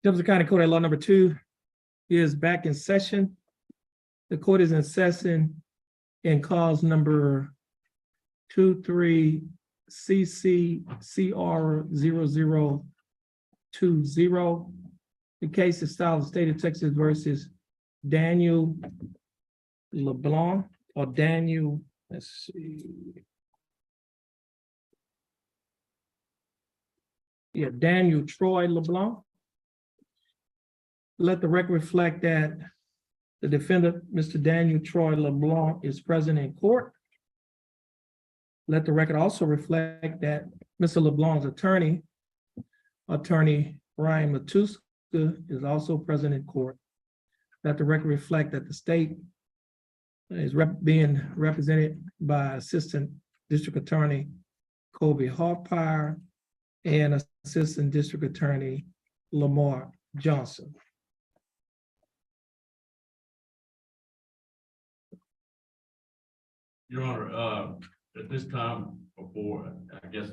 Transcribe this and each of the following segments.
Jefferson County Court at Law number 2 is back in session. The court is in session in cause number 23 CCCR 0020. The case is styled State of Texas versus Daniel LeBlanc or Daniel, let's see. Yeah, Daniel Troy LeBlanc. Let the record reflect that the defendant, Mr. Daniel Troy LeBlanc, is present in court. Let the record also reflect that Mr. LeBlanc's attorney Ryan Matuska, is also present in court. Let the record reflect that the state is being represented by Assistant District Attorney Kobe Hoffpire and Assistant District Attorney Lamar Johnson. Your Honor, at this time, before, I guess,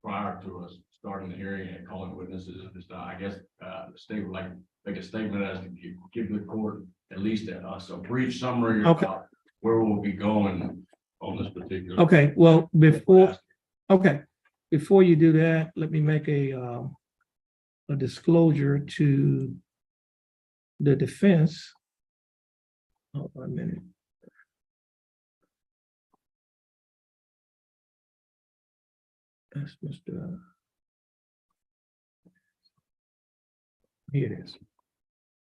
prior to us starting the hearing and calling witnesses at this time, I guess the state would like to make a statement as to give the court at least a brief summary about where we'll be going on this particular. Okay, well, before you do that, let me make a disclosure to the defense. Hold on a minute. That's Mr. Here it is.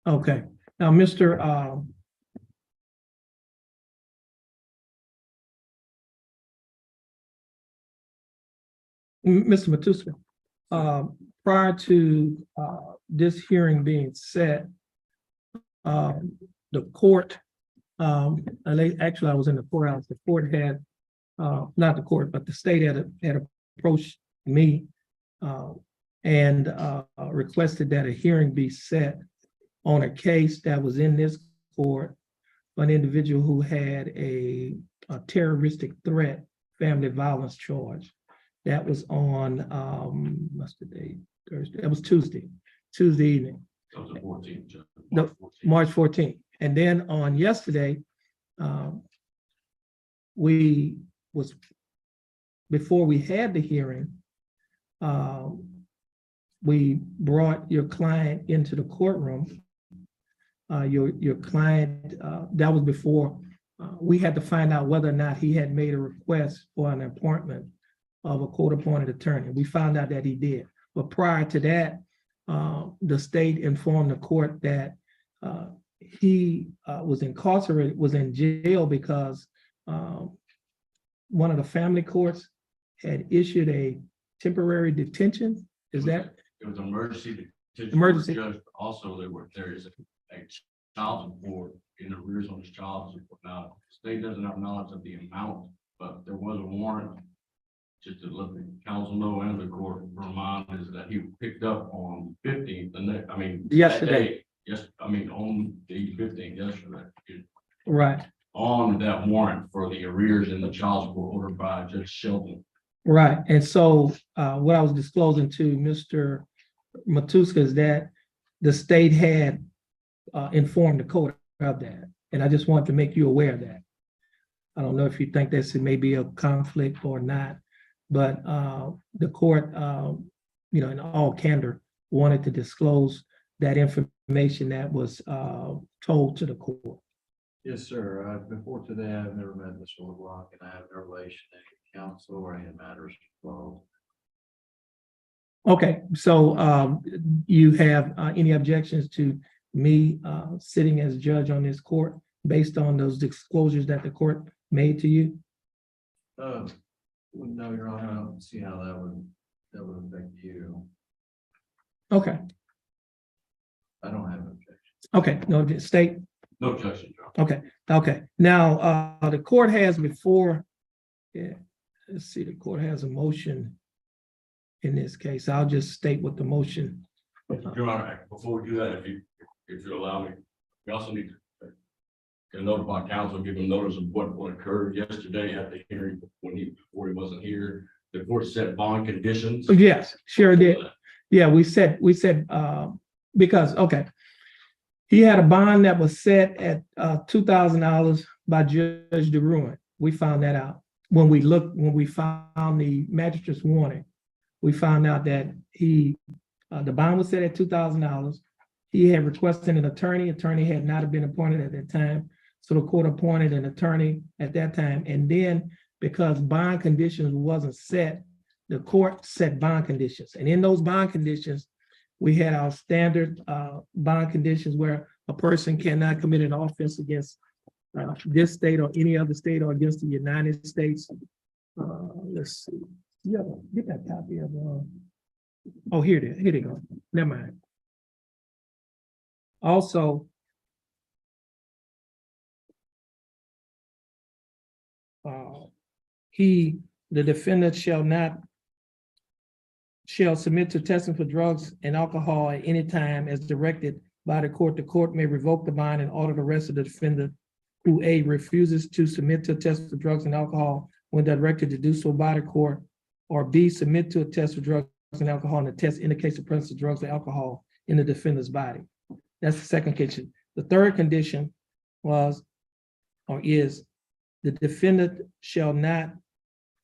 Okay, now Mr. Mr. Matuska, prior to this hearing being set, the court, actually I was in the courthouse, the court had, not the court, but the state had approached me and requested that a hearing be set on a case that was in this court, an individual who had a terroristic threat, family violence charge. That was on, what's the date? Thursday. It was Tuesday evening. That was the 14th. No, March 14th. And then on yesterday, before we had the hearing, we brought your client into the courtroom. Your client, that was before we had to find out whether or not he had made a request for an appointment of a court-appointed attorney. We found out that he did. But prior to that, the state informed the court that he was incarcerated, was in jail because one of the family courts had issued a temporary detention. Is that? It was emergency detention. Emergency. Judge, also, there is a child support in arrears on his child support. Now, the state doesn't have knowledge of the amount, but there was a warrant. Just to let the council know and the court remind is that he picked up on 15th, Yesterday. Yes, on the 15th, yesterday. Right. On that warrant for the arrears in the child support ordered by Judge Shelton. Right. And so what I was disclosing to Mr. Matuska is that the state had informed the court of that. And I just wanted to make you aware of that. I don't know if you think this may be a conflict or not, but the court, in all candor, wanted to disclose that information that was told to the court. Yes, sir. Before today, I've never met Mr. LeBlanc, and I have no relation to counsel or any matters involved. Okay, so you have any objections to me sitting as judge on this court based on those disclosures that the court made to you? No, Your Honor, I don't see how that would affect you. Okay. I don't have an objection. Okay, no, state. No objection, Your Honor. Okay. Now, the court has before, let's see, the court has a motion in this case. I'll just state what the motion. Your Honor, before we do that, if you allow me, we also need to notify counsel, give them notice of what occurred yesterday at the hearing before he wasn't here. The court set bond conditions. Yes, sure did. Yeah, we said, because, okay. He had a bond that was set at $2,000 by Judge DeRuin. We found that out. When we found the magistrate's warning, we found out that the bond was set at $2,000. He had requested an attorney. Attorney had not been appointed at that time. So the court appointed an attorney at that time. And then because bond conditions wasn't set, the court set bond conditions. And in those bond conditions, we had our standard bond conditions where a person cannot commit an offense against this state or any other state or against the United States. Let's see. Yeah, get that copy of. Oh, here it is. Here they go. Never mind. Also, the defendant shall submit to testing for drugs and alcohol at any time as directed by the court. The court may revoke the bond and order the rest of the defendant who A, refuses to submit to a test for drugs and alcohol when directed to do so by the court, or B, submit to a test for drugs and alcohol, and the test indicates the presence of drugs and alcohol in the defendant's body. That's the second condition. The third condition is the defendant shall not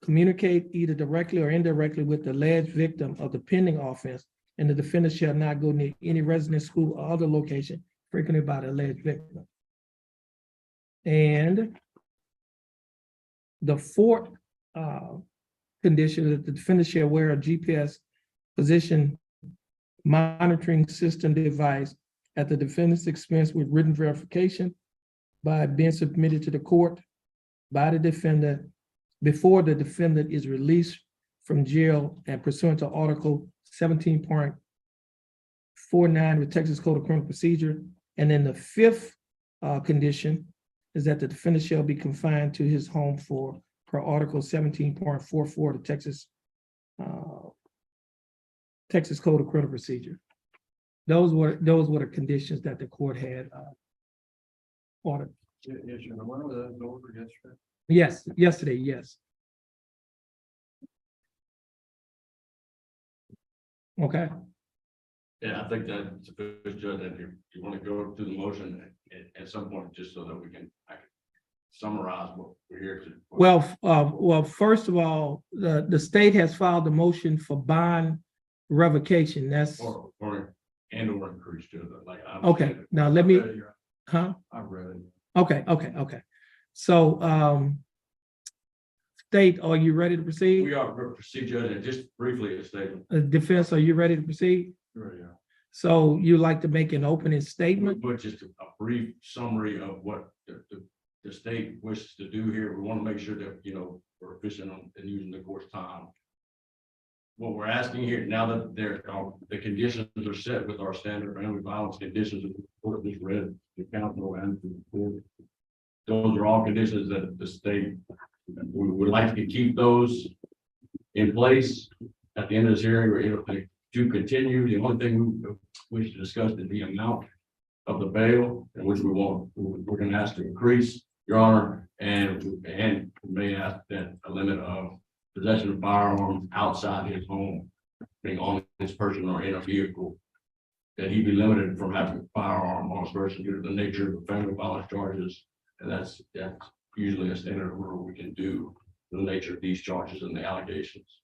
communicate either directly or indirectly with the alleged victim of the pending offense, and the defendant shall not go near any residence, school, or other location frequented by the alleged victim. And the fourth condition is that the defendant shall wear a GPS position monitoring system device at the defendant's expense with written verification by being submitted to the court by the defendant before the defendant is released from jail and pursuant to Article 17.49 of the Texas Code of Criminal Procedure. And then the fifth condition is that the defendant shall be confined to his home per Article 17.44 of the Texas Code of Criminal Procedure. Those were the conditions that the court had ordered. Yes, Your Honor. When was that ordered yesterday? Yes, yesterday, yes. Okay. Yeah, I think that's a good judge, that you want to go through the motion at some point, just so that I can summarize what we're here to. Well, first of all, the state has filed a motion for bond revocation. That's Or increase to the, like. I okay. understand it. Now let me, I've read it. Okay. So, state, are you ready to proceed? We are proceed, Judge, and just briefly a statement. Defense, are you ready to proceed? Sure, yeah. So you like to make an opening statement? But just a brief summary of what the state wishes to do here. We want to make sure that, we're efficient in using the court's time. What we're asking here, now that the conditions are set with our standard family violence conditions, that the court just read, the council and the court, those are all conditions that the state, we would like to keep those in place at the end of this hearing, or to continue. The only thing we wish to discuss is the amount of the bail, in which we're going to ask to increase, Your Honor, and we may ask that a limit of possession of firearms outside his home, being on his person or in a vehicle, that he be limited from having a firearm on his person due to the nature of the family violence charges. And that's usually a standard rule we can do, the nature of these charges and the allegations.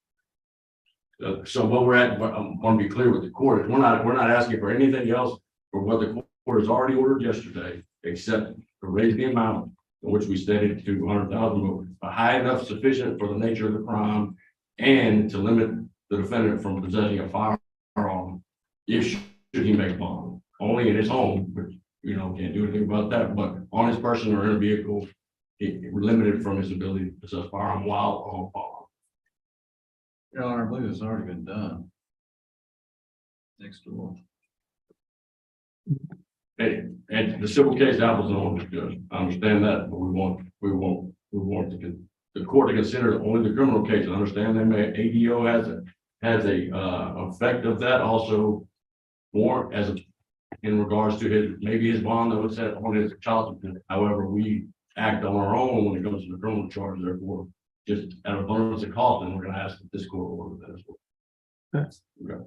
So what we're at, I want to be clear with the court, is we're not asking for anything else for what the court has already ordered yesterday, except to raise the amount in which we stated to 200,000, high enough sufficient for the nature of the crime, and to limit the defendant from possessing a firearm if should he make bond, only in his home, which can't do anything about that, but on his person or in a vehicle, we're limited from his ability to possess a firearm while on bond. Your Honor, I believe it's already been done. Next door. And the civil case, that was on the judge. I understand that, but we want the court to consider only the criminal case. I understand that ADO has a effect of that also, more in regards to maybe his bond that was set on his child support. However, we act on our own when it comes to the criminal charge. Therefore, just at abundance of caution, we're going to ask that this court order that as well. Yes. Okay.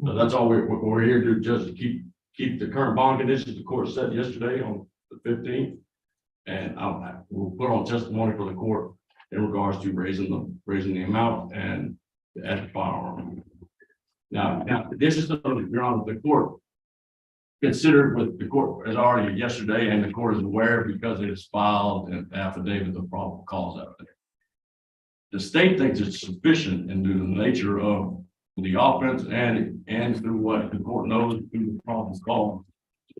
So that's all we're here to just keep the current bond conditions the court set yesterday on the 15th. And we'll put on testimony for the court in regards to raising the amount and add the firearm. Now, this is something, Your Honor, the court considered with the court as already yesterday, and the court is aware because it has filed an affidavit of probable cause out there. The state thinks it's sufficient and due to the nature of the offense and through what the court knows through the probable cause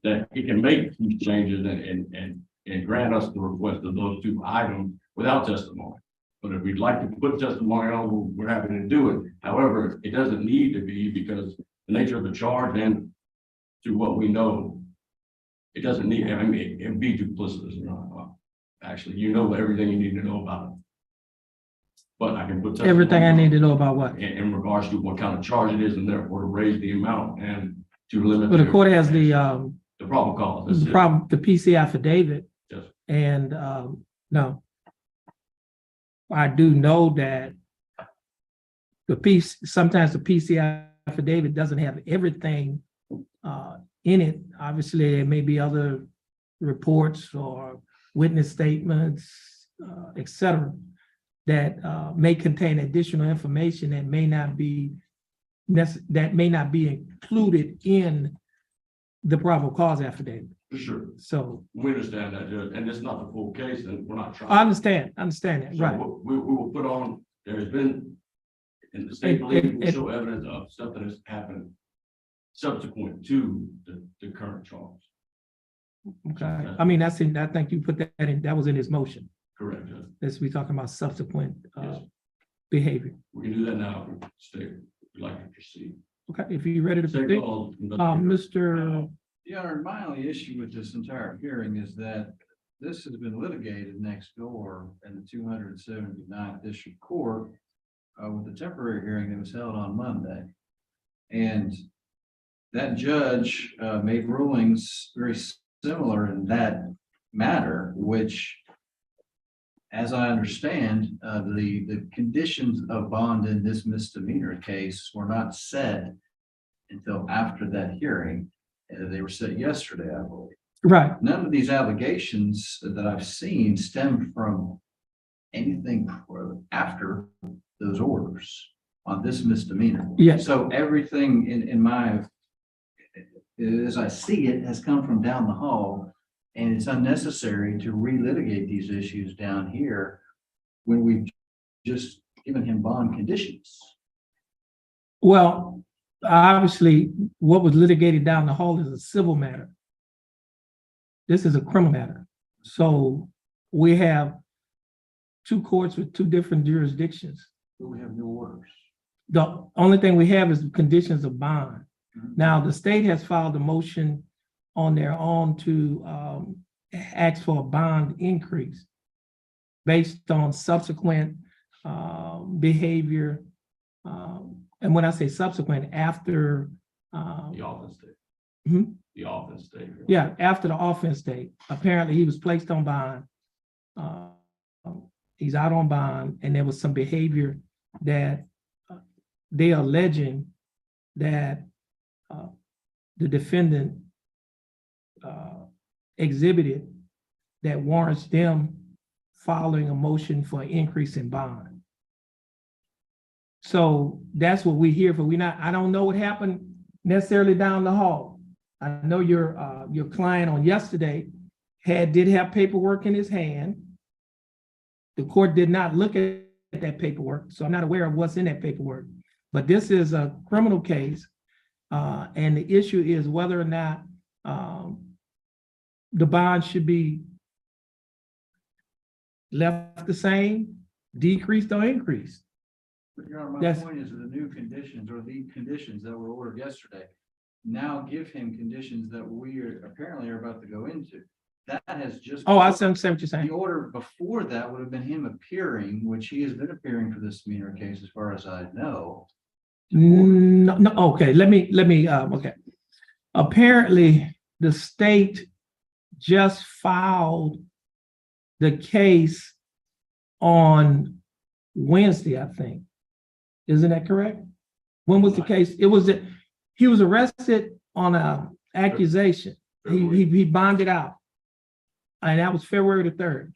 that it can make these changes and grant us the request of those two items without testimony. But if we'd like to put testimony on, we're happy to do it. However, it doesn't need to be because the nature of the charge and to what we know, it doesn't need, I mean, it'd be duplicitous. You know, actually, you know everything you need to know about it. But I can put Everything I need to know about what? in regards to what kind of charge it is, and therefore to raise the amount and to limit. But the court has the probable cause. That's the it. problem, the PC affidavit. Yes. And no, I do know that sometimes the PC affidavit doesn't have everything in it. Obviously, there may be other reports or witness statements, et cetera, that may contain additional information that may not be included in the probable cause affidavit. For sure. So We understand that, Judge, and it's not the full case, and we're not trying. I understand that, So right? We will put on, there has been, and the state believes will show evidence of stuff that has happened subsequent to the current charge. Okay, I mean, I think you put that in, that was in his motion. Correct, Judge. As we talking about subsequent Yes. behavior. We can do that now if the state would like to proceed. Okay, if you're ready to State proceed, calls, Mr. Your Honor, my only issue with this entire hearing is that this has been litigated next door in the 279th District Court with the temporary hearing that was held on Monday. And that judge made rulings very similar in that matter, which, as I understand, the conditions of bond in this misdemeanor case were not set until after that hearing. They were set yesterday, I believe. Right, None of these allegations that I've seen stem from anything after those orders on this misdemeanor. yes, So everything in my, as I see it, has come from down the hall, and it's unnecessary to relitigate these issues down here when we've just given him bond conditions. well, obviously, what was litigated down the hall is a civil matter. This is a criminal matter. So we have two courts with two different jurisdictions. But we have new orders. The only thing we have is the conditions of bond. Mhm. Now, the state has filed a motion on their own to ask for a bond increase based on subsequent behavior. And when I say subsequent, after, The offense date. Mhm. The offense date. yeah, after the offense date, apparently he was placed on bond. He's out on bond, and there was some behavior that they are alleging that the defendant exhibited that warrants them filing a motion for an increase in bond. So that's what we're here for. I don't know what happened necessarily down the hall. I know your client on yesterday did have paperwork in his hand. The court did not look at that paperwork, so I'm not aware of what's in that paperwork. But this is a criminal case, and the issue is whether or not the bond should be left the same, decreased, or increased. But Your Honor, my Yes. point is that the new conditions or the conditions that were ordered yesterday now give him conditions that we apparently are about to go into. That has just. Oh, I understand what you're The saying. order before that would have been him appearing, which he has been appearing for this misdemeanor case, as far as I know. No, okay, let me, okay. Apparently, the state just filed the case on Wednesday, I think. Isn't that correct? When was the case? He was arrested on a accusation. He bonded out. And that was February the 3rd.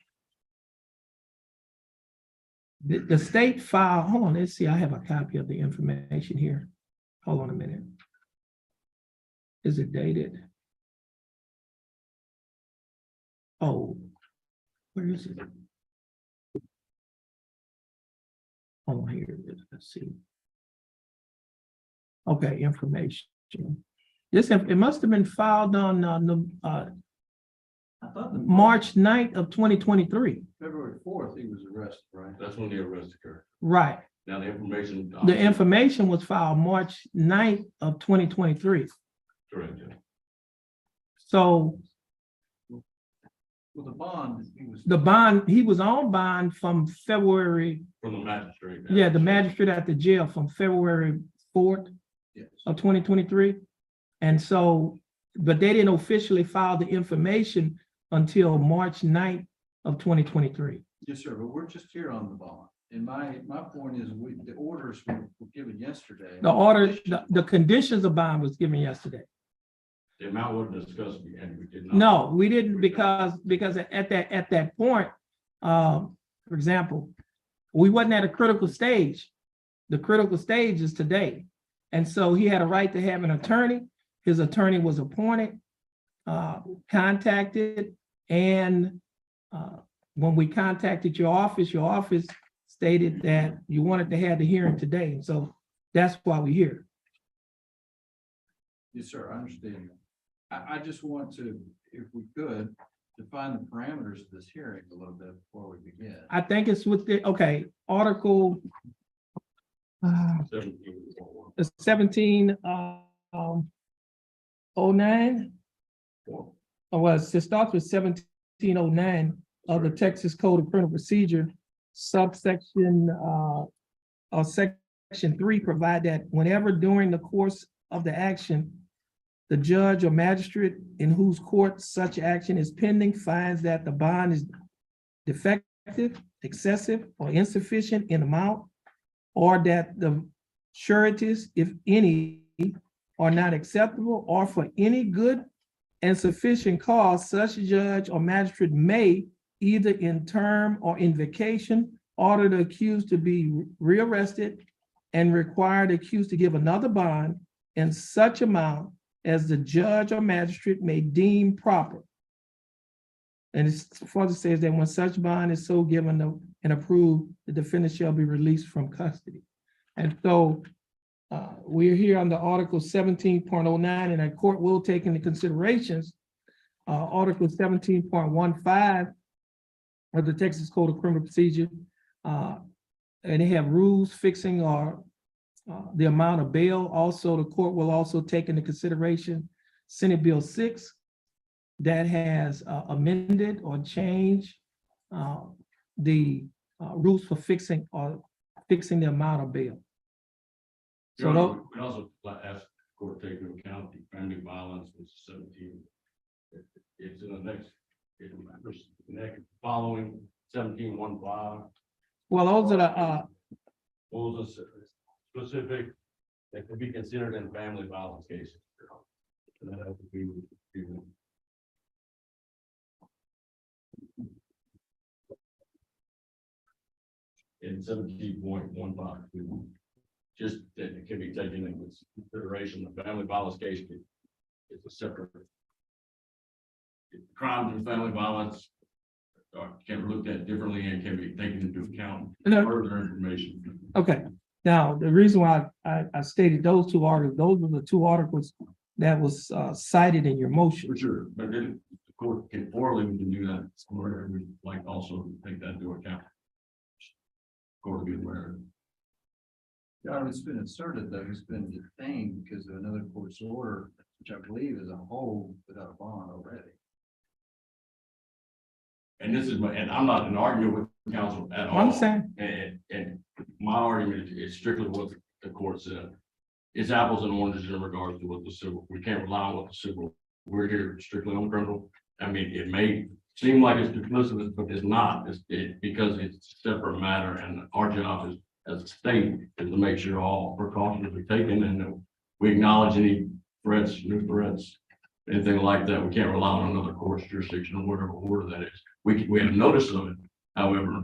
The state filed, hold on, let's see, I have a copy of the information here. Hold on a minute. Is it dated? Oh, where is it? Oh, here it is, let's see. Okay, information. It must have been filed on I thought the March 9th of 2023. February 4th, he was arrested, right? That's when the arrest occurred. Right. Now, the information. The information was filed March 9th of 2023. Correct, yeah. So With the bond, he was on bond from February, From the magistrate. yeah, the magistrate at the jail from February 4th yes. of 2023. And so, but they didn't officially file the information until March 9th of 2023. Yes, sir, but we're just here on the bond. And my point is, the orders were given yesterday. The order, the conditions of bond was given yesterday. The amount wasn't discussed, and we did not. No, we didn't, because at that point, for example, we wasn't at a critical stage. The critical stage is today. And so he had a right to have an attorney. His attorney was appointed, contacted, and when we contacted your office stated that you wanted to have the hearing today. So that's why we're here. Yes, sir, I understand. I just want to, if we could, define the parameters of this hearing a little bit before we begin. I think it's with the, okay, Article 17, 09. Or was it starts with 1709 of the Texas Code of Criminal Procedure, subsection or section 3 provide that whenever during the course of the action, the judge or magistrate in whose court such action is pending finds that the bond is defective, excessive, or insufficient in amount, or that the sureties, if any, are not acceptable, or for any good and sufficient cause, such judge or magistrate may, either in term or in vacation, order the accused to be rearrested and require the accused to give another bond in such amount as the judge or magistrate may deem proper. And it further says that when such bond is so given and approved, the defendant shall be released from custody. And so we're here under Article 17.09, and the court will take into considerations Article 17.15 of the Texas Code of Criminal Procedure, and they have rules fixing or the amount of bail. Also, the court will also take into consideration Senate Bill 6 that has amended or changed the rules for fixing the amount of bail. So We also ask the court to take into account the family violence, which is 17. It's in the next, following 17.15. well, those are the Rules are specific that could be considered in family violence cases. And that would be in 17.15. Just that it can be taken into consideration. The family violence case is a separate. Crimes and family violence can be looked at differently and can be taken into account. Further information. okay. Now, the reason why I stated those two articles, those were the two articles that was cited in your motion. For sure, but then the court can orally, we can do that. Or we like also take that into account. Court to be aware. Yeah, it's been asserted that he's been detained because of another court's order, which I believe is a hold without a bond already. And this is and I'm not in argument with counsel at all. I understand. And my argument is strictly what the court said. It's apples and oranges in regards to what the civil, we can't rely on what the civil, we're here strictly on criminal. I mean, it may seem like it's duplicitous, but it's not. Because it's a separate matter, and our job is, as a state, is to make sure all precautions are taken and we acknowledge any threats, new threats, anything like that. We can't rely on another court's jurisdiction or whatever order that is. We have notice of it. However,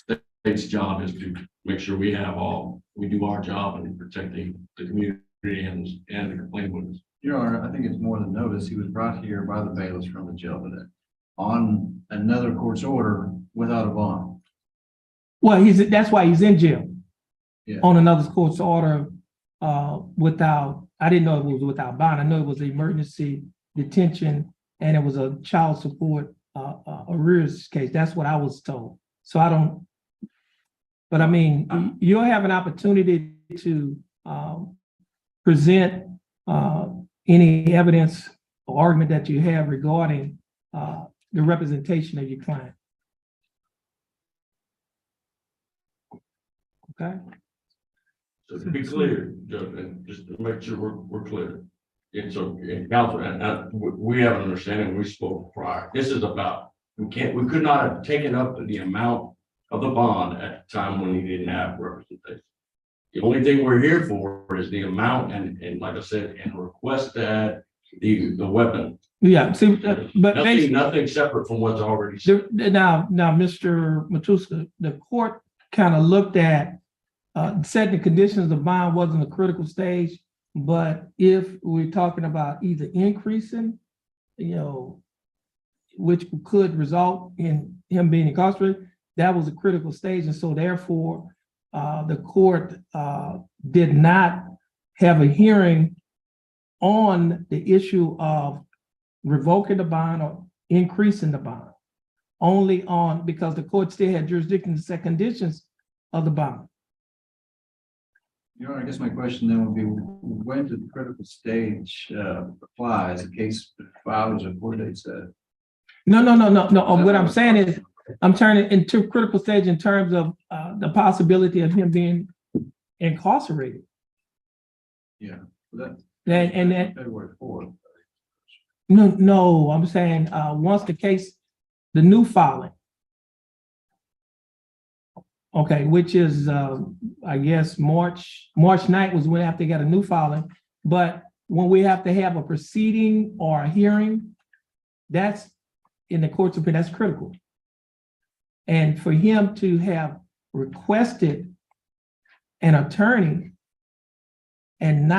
the state's job is to make sure we do our job in protecting the community and the complaint witness. Your Honor, I think it's more than notice. He was brought here by the bailiffs from the jail today on another court's order without a bond. Well, that's why he's in jail. Yeah. On another court's order, without, I didn't know it was without bond. I know it was emergency detention and it was a child support, arrears case. That's what I was told. So I don't, but I mean, you'll have an opportunity to, present, any evidence or argument that you have regarding, the representation of your client. Okay. So to be clear, Judge, and just to make sure we're clear. And so, in counsel, and we have an understanding, we spoke prior, this is about, we could not have taken up the amount of the bond at the time when he didn't have representation. The only thing we're here for is the amount and like I said, and request that the weapon. Yeah, see, but Nothing separate from what's already said. now, Mr. Matuska, the court kind of looked at, said the conditions of the bond wasn't a critical stage, but if we're talking about either increasing, which could result in him being incarcerated, that was a critical stage. And so therefore, the court did not have a hearing on the issue of revoking the bond or increasing the bond, only on, because the court still had jurisdiction to set conditions of the bond. Your Honor, I guess my question then would be, when did the critical stage apply as the case filed or court date said? No. What I'm saying is, I'm turning into critical stage in terms of the possibility of him being incarcerated. Yeah. That February 4th. No, I'm saying once the case, the new filing. Okay, which is I guess March 9th was when after they got a new filing. But when we have to have a proceeding or a hearing, that's in the court's opinion, that's critical. And for him to have requested an attorney and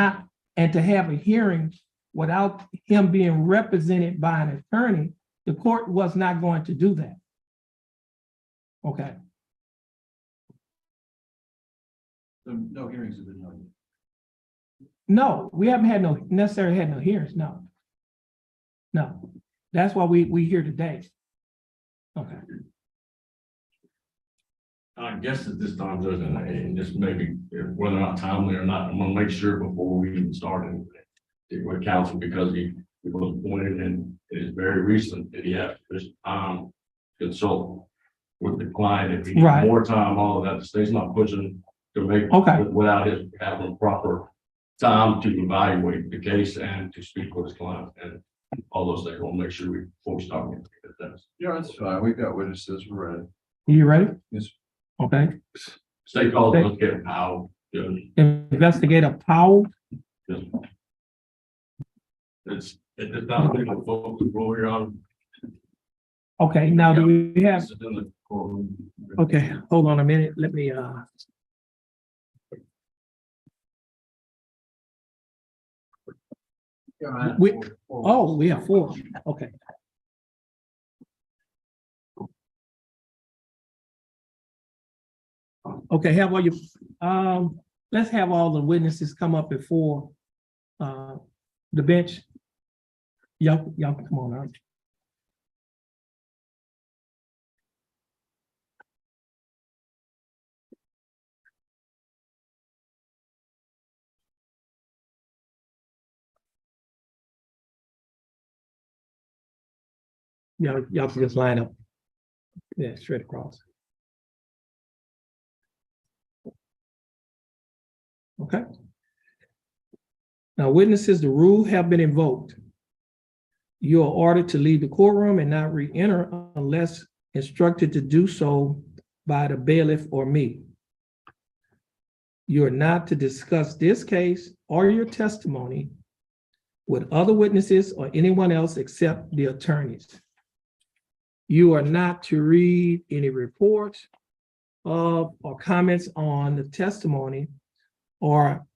to have a hearing without him being represented by an attorney, the court was not going to do that. Okay. So no hearings have been held. No, we haven't necessarily had no hearings, no. That's why we here today. Okay. I guess at this time, Judge, and this may be whether or not timely or not, I'm gonna make sure before we even start with counsel, because he was appointed and it is very recent that he has this time to consult with the client. If he needs Right. more time, all of that, the state's not pushing to make, Okay. without his having proper time to evaluate the case and to speak with his client and all those things. We'll make sure before we start. Yeah, that's fine. We've got witnesses. We're ready. You ready? Yes. Okay. State calls, let's get how. Investigator Powell. It's the time people folks roll here on. Okay, now do we have, This is in the courtroom. okay, hold on a minute. Let me We- we have 4. Okay. Okay, have all you let's have all the witnesses come up before the bench. Y'all come on out. Y'all can just line up. Yeah, straight across. Okay. Now, witnesses, the rule have been invoked. You are ordered to leave the courtroom and not re-enter unless instructed to do so by the bailiff or me. You are not to discuss this case or your testimony with other witnesses or anyone else except the attorneys. You are not to read any reports of or comments on the testimony or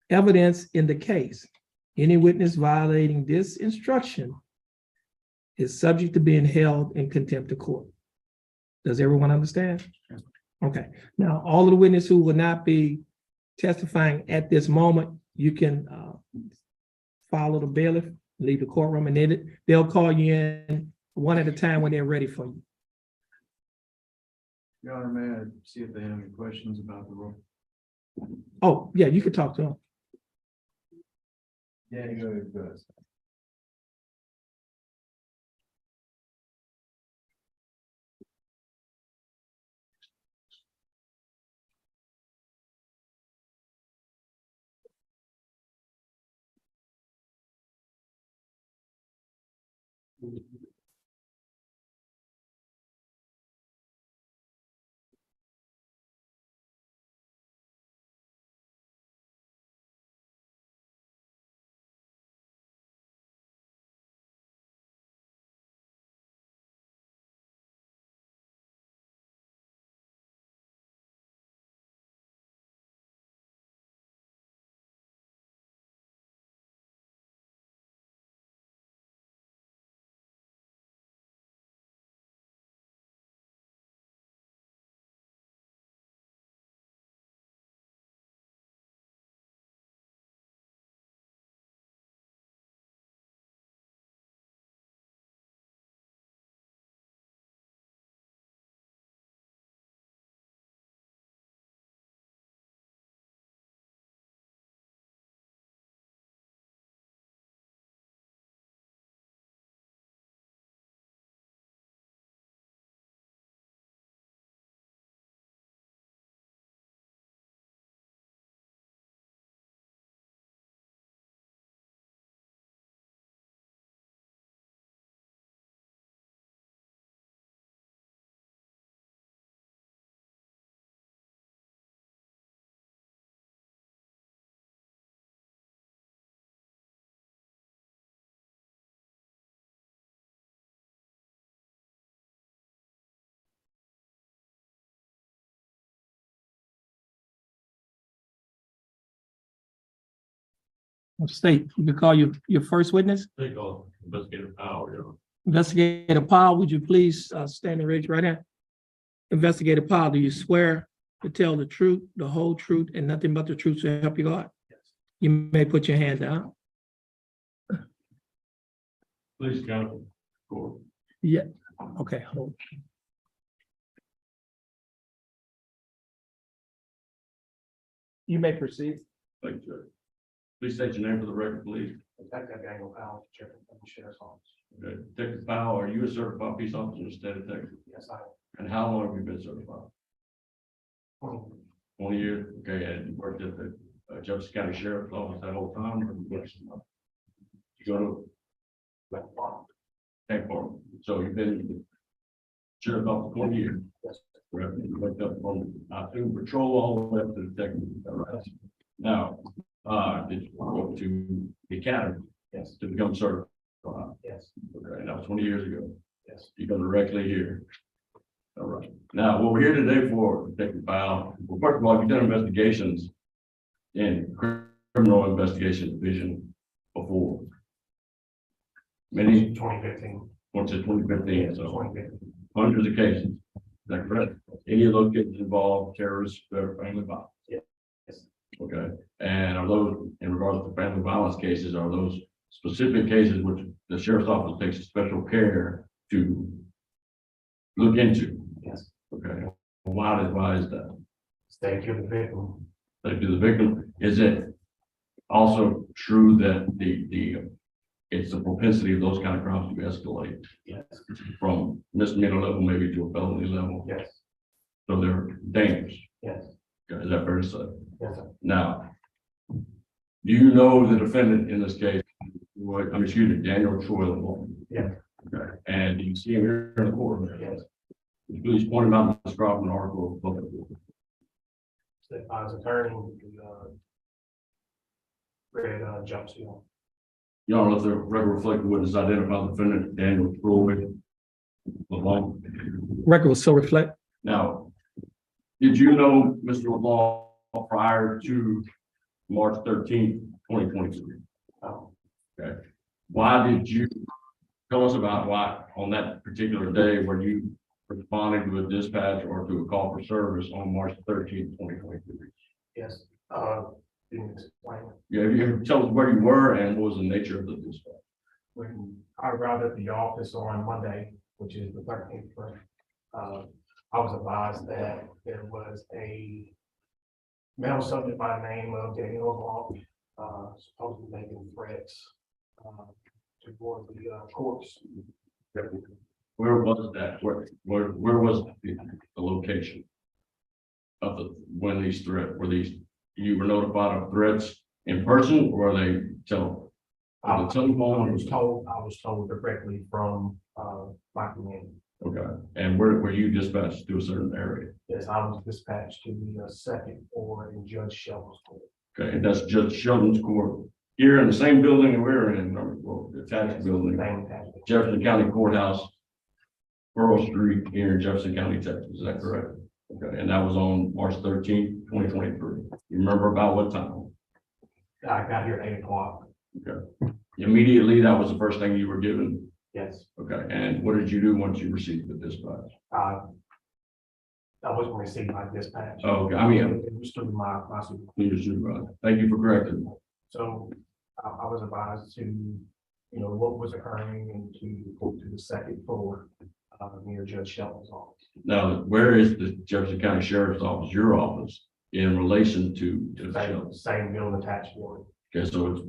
evidence in the case. Any witness violating this instruction is subject to being held in contempt of court. Does everyone understand? Okay. Now, all of the witnesses who will not be testifying at this moment, you can follow the bailiff, leave the courtroom, and then they'll call you in one at a time when they're ready for you. Your Honor, may I see if they have any questions about the rule? Oh, yeah, you can talk to them. Yeah, go ahead. State, you can call your first witness. They call investigative power, you know. Investigator Powell, would you please stand and raise your right hand? Investigator Powell, do you swear to tell the truth, the whole truth, and nothing but the truth to help you God? Yes. You may put your hand down. Please count. Court. Yeah, okay. Hold. You may proceed. Thank you, sir. Please state your name for the record, please. Detective Daniel Powell, Chairman of the Sheriff's Office. Okay. Detective Powell, are you a certified peace officer in the state of Texas? Yes, I am. And how long have you been certified? 20. 20 years? Okay, and you worked at the Jefferson County Sheriff's Office that whole time? Or you go to Tank Farm. So you've been sheriff office 20 years? Yes. Correct. You worked up from, I assume, patrol all the way up to detective. All right. Now, did you go to the academy? Yes. To become certified? Yes. Okay, that was 20 years ago. Yes. You go directly here. All right. Now, what we're here today for, Detective Powell, well, first of all, you've done investigations in criminal investigation division before. Many, 2015. once in 2015, so 2015. hundreds of cases. Is that correct? Any of those cases involve terrorists or family violence? Yes. Okay. And are those, in regards to family violence cases, are those specific cases which the sheriff's office takes special care to look into? Yes. Okay. Why is that? Stay to the victim. Like, to the victim, is it also true that it's the propensity of those kind of crimes to escalate Yes. from misdemeanor level maybe to a felony level? Yes. So they're dangerous. Yes. Okay, is that fair to say? Yes, sir. Now, do you know the defendant in this case? Excuse me, Daniel Troy Lamont? Yes. Okay, and do you see him here in the court? Yes. Would you please point him out and describe an article of public? That by his attorney, the, red, jumpsuit on. Your Honor, let the record reflect the witness identify the defendant, Daniel Floyd LeBlanc. Record will so reflect. Now, did you know Mr. LeBlanc prior to March 13th, 2023? Oh, Okay. Why did you tell us about why on that particular day where you responded to a dispatch or to a call for service on March 13th, 2023? yes, didn't explain it. Yeah, you tell us where you were and what was the nature of the dispatch. When I arrived at the office on Monday, which is the 13th, I was advised that there was a male subject by the name of Daniel LeBlanc, supposedly making threats, toward the, courts. Where was that? Where was the location of the, when these threats, you were notified of threats in person or were they telephone? I The telephone? was told directly from, my command. Okay, and where were you dispatched to a certain area? Yes, I was dispatched to the second floor in Judge Shelton's court. Okay, and that's Judge Sheldon's court here in the same building that we're in, well, the attached building, Same attachment. Jefferson County Courthouse, Pearl Street here in Jefferson County, Texas. Is that correct? Okay, and that was on March 13th, 2023. You remember about what time? I got here at 8 o'clock. Okay. Immediately, that was the first thing you were given. Yes, Okay, and what did you do once you received the dispatch? I wasn't receiving my dispatch. Oh, okay, I mean, It was through my supervisor. your supervisor. Thank you for correcting me. So I was advised to, what was occurring and to go to the second floor, near Judge Shelton's office. Now, where is the Jefferson County Sheriff's Office, your office, in relation to the Sheldon? Same building attached building. Okay, so it's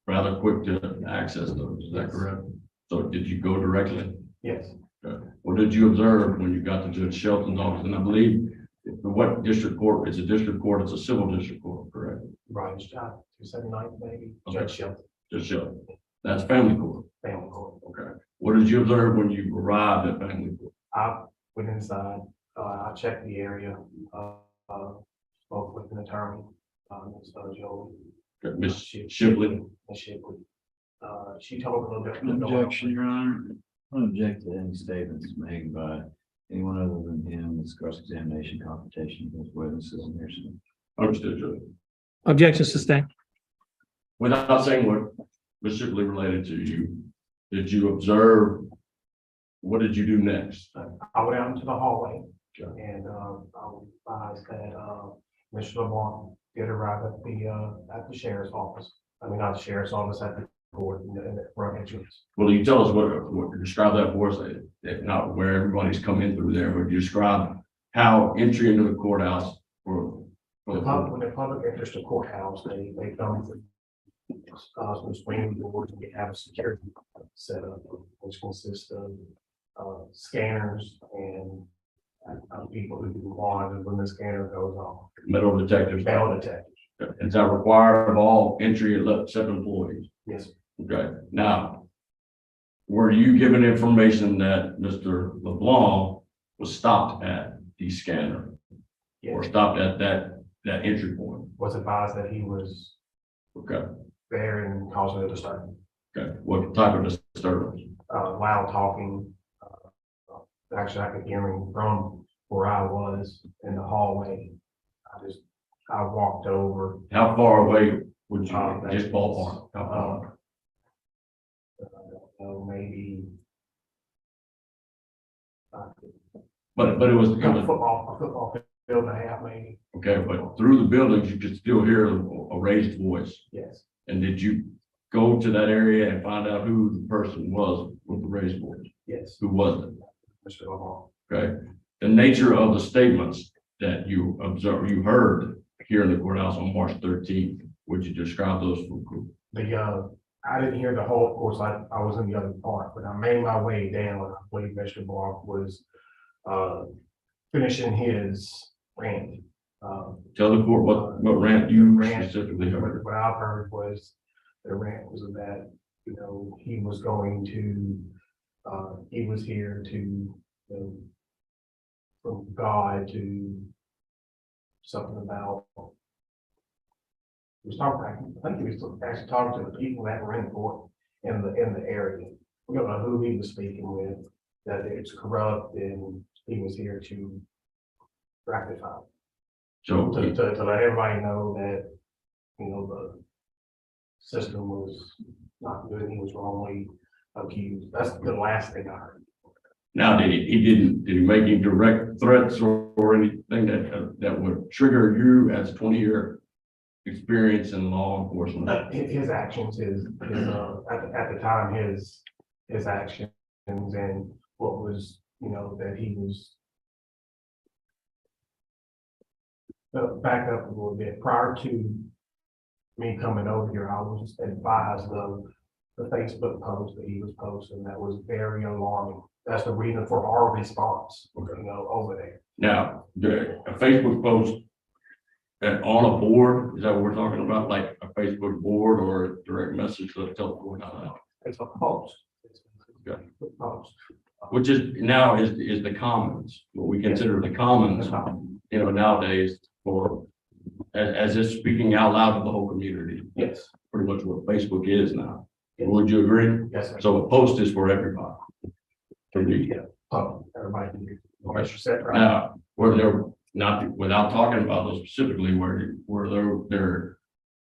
rather quick to access those, is that Yes. correct? So did you go directly? Yes, Okay. What did you observe when you got to Judge Shelton's office? And I believe, what district court? It's a district court, it's a civil district court, correct? right, 279 maybe, Okay. Judge Shelton, Judge Shelton. That's family court. family court. Okay. What did you observe when you arrived at family court? I went inside, I checked the area, spoke with an attorney, Ms. Jolie. Okay, Ms. Shipley. Ms. Shipley. She told me a little bit. Objection, Your Honor. I don't object to any statements made by anyone other than him. It's cross-examination, confrontation with witnesses and hearsay. Understood, Judge. Objection sustained. Without saying what Ms. Shipley related to you, did you observe? What did you do next? I went out into the hallway Okay. and, I was advised that, Mr. LeBlanc did arrive at the sheriff's office. I mean, not the sheriff's office, at the court in the front entrance. Well, you tell us what describe that for us, if not where everybody's come in through there, but you describe how entry into the courthouse for the When the public enters the courthouse, they come through some swinging doors and they have a security set up, which consists of, scanners and people who do bonds when the scanner goes off. metal detectors. Metal detectors. Is that required of all entry except employees? Yes, Okay, now, were you given information that Mr. LeBlanc was stopped at the scanner or yes. stopped at that entry point? Was advised that he was Okay, there and causing a disturbance. okay, what type of disturbance? Loud talking. Actually, I could hear him from where I was in the hallway. I walked over. How far away would you, Uh, just ballpark, how far? I don't know, maybe. But it was, A football field and a half, maybe. okay, but through the buildings, you could still hear a raised voice. Yes, And did you go to that area and find out who the person was with the raised voice? yes, Who was it? Mr. LeBlanc. Okay, the nature of the statements that you observed, you heard here in the courthouse on March 13th, would you describe those for the group? I didn't hear the whole, of course, I was in the other part, but I made my way down, and I believe Mr. LeBlanc was, finishing his rant. Tell the court what rant you Rant. specifically heard. What I've heard was, the rant was that, he was going to, he was here to, from God to something about. He was talking, I think he was actually talking to the people that were in court in the area. We don't know who he was speaking with, that it's corrupt and he was here to rectify. So, To let everybody know that, you know, the system was not good, he was wrongly accused. That's the last thing I heard. now, did did he make any direct threats or anything that would trigger you as a 20-year experience in law enforcement? His actions, at the time, his actions and what was, you know, that he was. Back up a little bit, prior to me coming over here, I was advised of the Facebook post that he was posting that was very alarming. That's the reason for our response, you know, over there. Now, a Facebook post on a board, is that what we're talking about? Like a Facebook board or a direct message to tell the board out? It's a post. It's Okay. a post. Which is now is the commons, what we consider the commons, you know, nowadays for as if speaking out loud to the whole community. Yes, Pretty much what Facebook is now. Would you agree? yes, sir. So a post is for everybody. For me. Yeah, everybody can do. Unless you said right. Now, were there not, without talking about those specifically, were there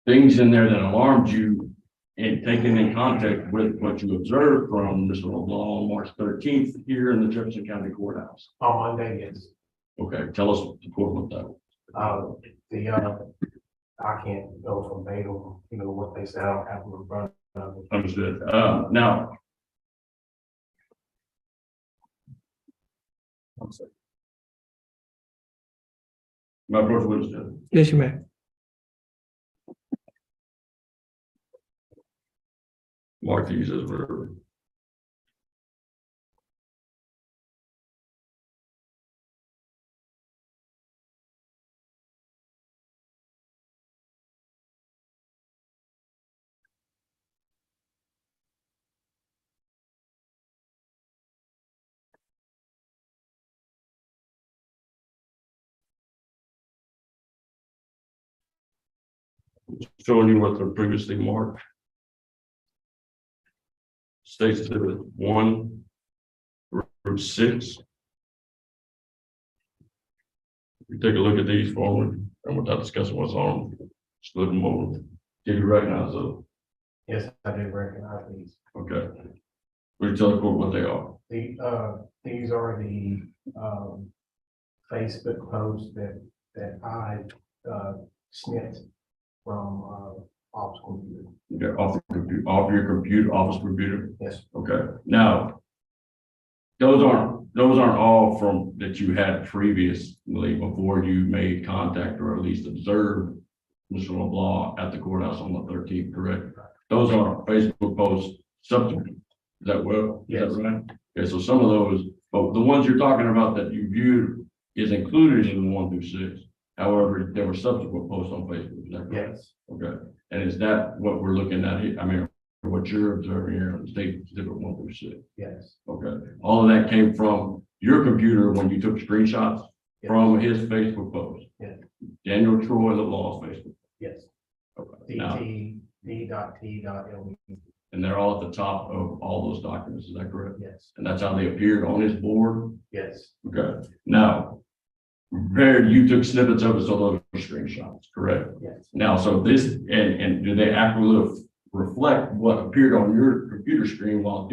things in there that alarmed you and taken in contact with what you observed from Mr. LeBlanc on March 13th here in the Jefferson County Courthouse? On Monday, yes. Okay, tell us the court about that. I can't go from Badel, you know, what they said, I don't have them in front of me. Understood. Now. One second. My approach witness. Yes, you may. Mark these as whatever. Showing you what they're previously marked. States that it was 1 through 6. We take a look at these forward and without discussing what's on them, just look them over. Did you recognize those? Yes, I did recognize these. Okay. Will you tell the court what they are? These are the, Facebook posts that I, snipped from, office computer. Okay, off your computer, office computer. Yes, Okay. Now, those aren't all from that you had previously before you made contact or at least observed Mr. LeBlanc at the courthouse on the 13th, correct? Those are Facebook posts subsequent. Is that well? Yes. Is that right? Okay, so some of those, but the ones you're talking about that you viewed is included in the 1 through 6. However, there were subsequent posts on Facebook. Is that correct? yes, Okay. And is that what we're looking at here? I mean, what you're observing here on the state exhibit 1 through 6? yes, Okay. All of that came from your computer when you took screenshots from his Facebook post. Yeah. Daniel Troy LeBlanc's Facebook. yes. Okay. Now, D.T.L. and they're all at the top of all those documents. Is that correct? Yes, And that's how they appeared on his board. yes, Okay. Now, you took snippets of it, so those are screenshots, correct? yes, Now, so this, and do they accurately reflect what appeared on your computer screen while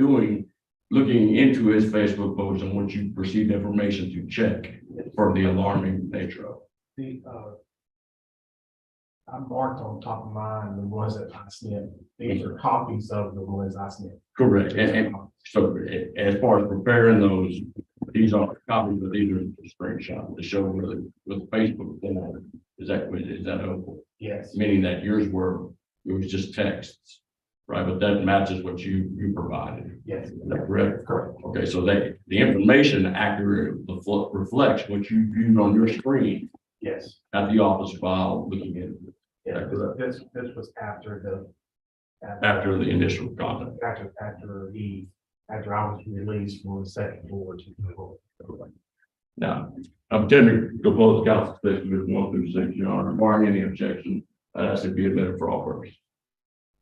looking into his Facebook post and what you perceived information to check for the alarming nature of it? I marked on top of mine the ones that I snipped. These are copies of the ones I snipped. Correct. And so as far as preparing those, these aren't copies, but these are screenshots to show really with Facebook form. Is that helpful? Yes, Meaning that yours it was just texts, right? But that matches what you provided. yes, Is that correct? correct. Okay, so the information accurately reflects what you viewed on your screen Yes, at the office file looking at it yeah, correct? this was after after the initial contact. after I was released from the second floor to the floor. Now, I'm attending the proposed council station with 1 through 6, Your Honor, barring any objection, I'd ask it be admitted for all purposes.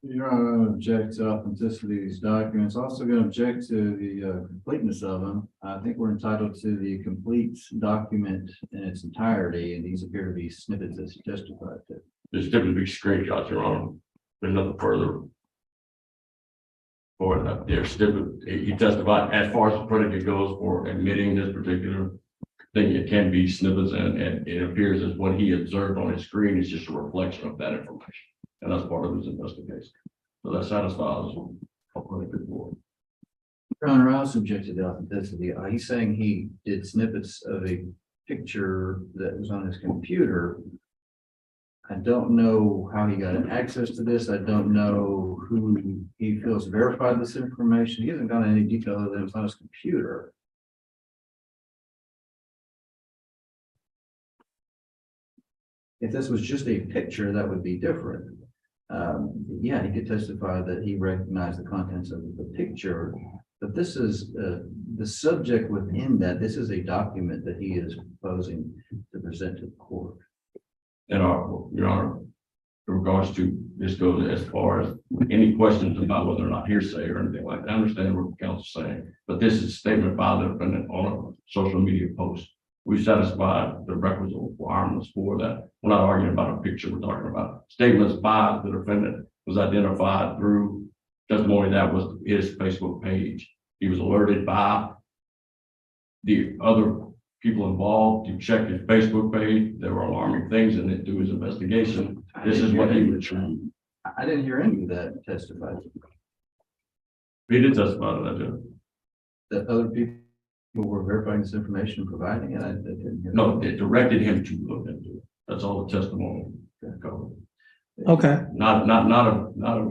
Your Honor, I'm going to object to authenticity of these documents. Also going to object to the completeness of them. I think we're entitled to the complete document in its entirety, and these appear to be snippets as testified to. There's typically screenshots, Your Honor. There's nothing further. For that, there's still, he testified as far as the predicate goes for admitting this particular thing. It can be snippets, and it appears as what he observed on his screen is just a reflection of that information. And that's part of his investigation. So that satisfies a predicate for it. Your Honor, I also object to the authenticity. He's saying he did snippets of a picture that was on his computer. I don't know how he got access to this. I don't know who he feels verified this information. He hasn't gone into any detail other than it's on his computer. If this was just a picture, that would be different. Yeah, he could testify that he recognized the contents of the picture, but this is the subject within that. This is a document that he is proposing to present to the court. And Your Honor, in regards to this goes as far as any questions about whether or not hearsay or anything like that. I understand what the council's saying, but this is a statement by the defendant on a social media post. We satisfied the requisite requirements for that. We're not arguing about a picture. We're talking about statements by the defendant was identified through testimony that was his Facebook page. He was alerted by the other people involved to check his Facebook page. There were alarming things in it through his investigation. This is what he would show. I didn't hear any of that testified. He did testify to that, Judge. That other people were verifying this information and providing it. I didn't hear. No, it directed him to look into it. That's all the testimony covered. Okay, Not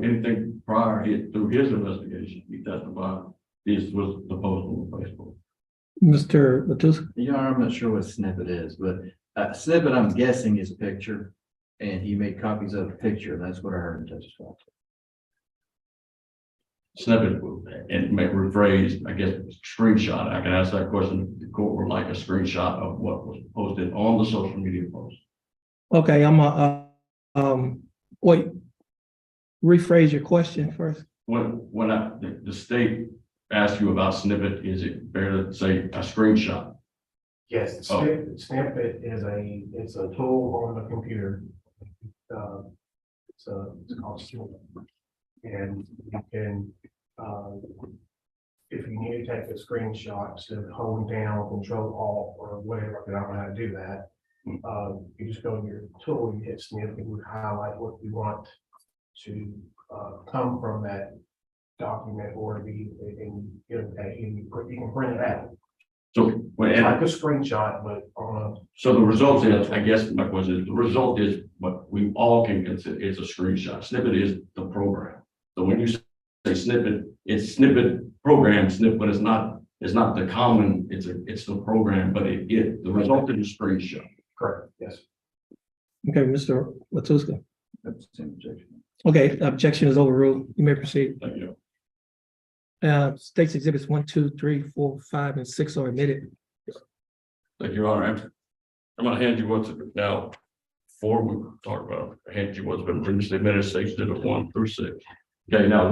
anything prior. Through his investigation, he testified this was the post on Facebook. Mr. Matuska. Your Honor, I'm not sure what snippet is, but snippet I'm guessing is a picture, and he made copies of the picture. That's what I heard him testify to. Snippet and may rephrase, I guess, screenshot. I can ask that question if the court would like a screenshot of what was posted on the social media post. Okay, wait, rephrase your question first. When the state asks you about snippet, is it fair to say a screenshot? Yes, Oh. snippet is it's a tool on the computer. It's called snippet. And you can, if you need to take a screenshot to hold down, control alt or whatever, I don't know how to do that. You just go to your tool, you hit snippet, and you highlight what you want to come from that document or be, and you can print it out. So It's like a screenshot, but on So the result is, I guess my question is, the result is what we all can consider is a screenshot. Snippet is the program. So when you say snippet, it's snippet program snippet, but it's not the common, it's the program, but the result is a screenshot. correct, yes. Okay, Mr. Matuska. That's the same objection. Okay, objection is overruled. You may proceed. Thank you. States exhibits 1, 2, 3, 4, 5, and 6 are admitted. Thank you, Your Honor. I'm gonna hand you what's now, before we talk about, hand you what's been previously admitted, states exhibit 1 through 6. Okay, now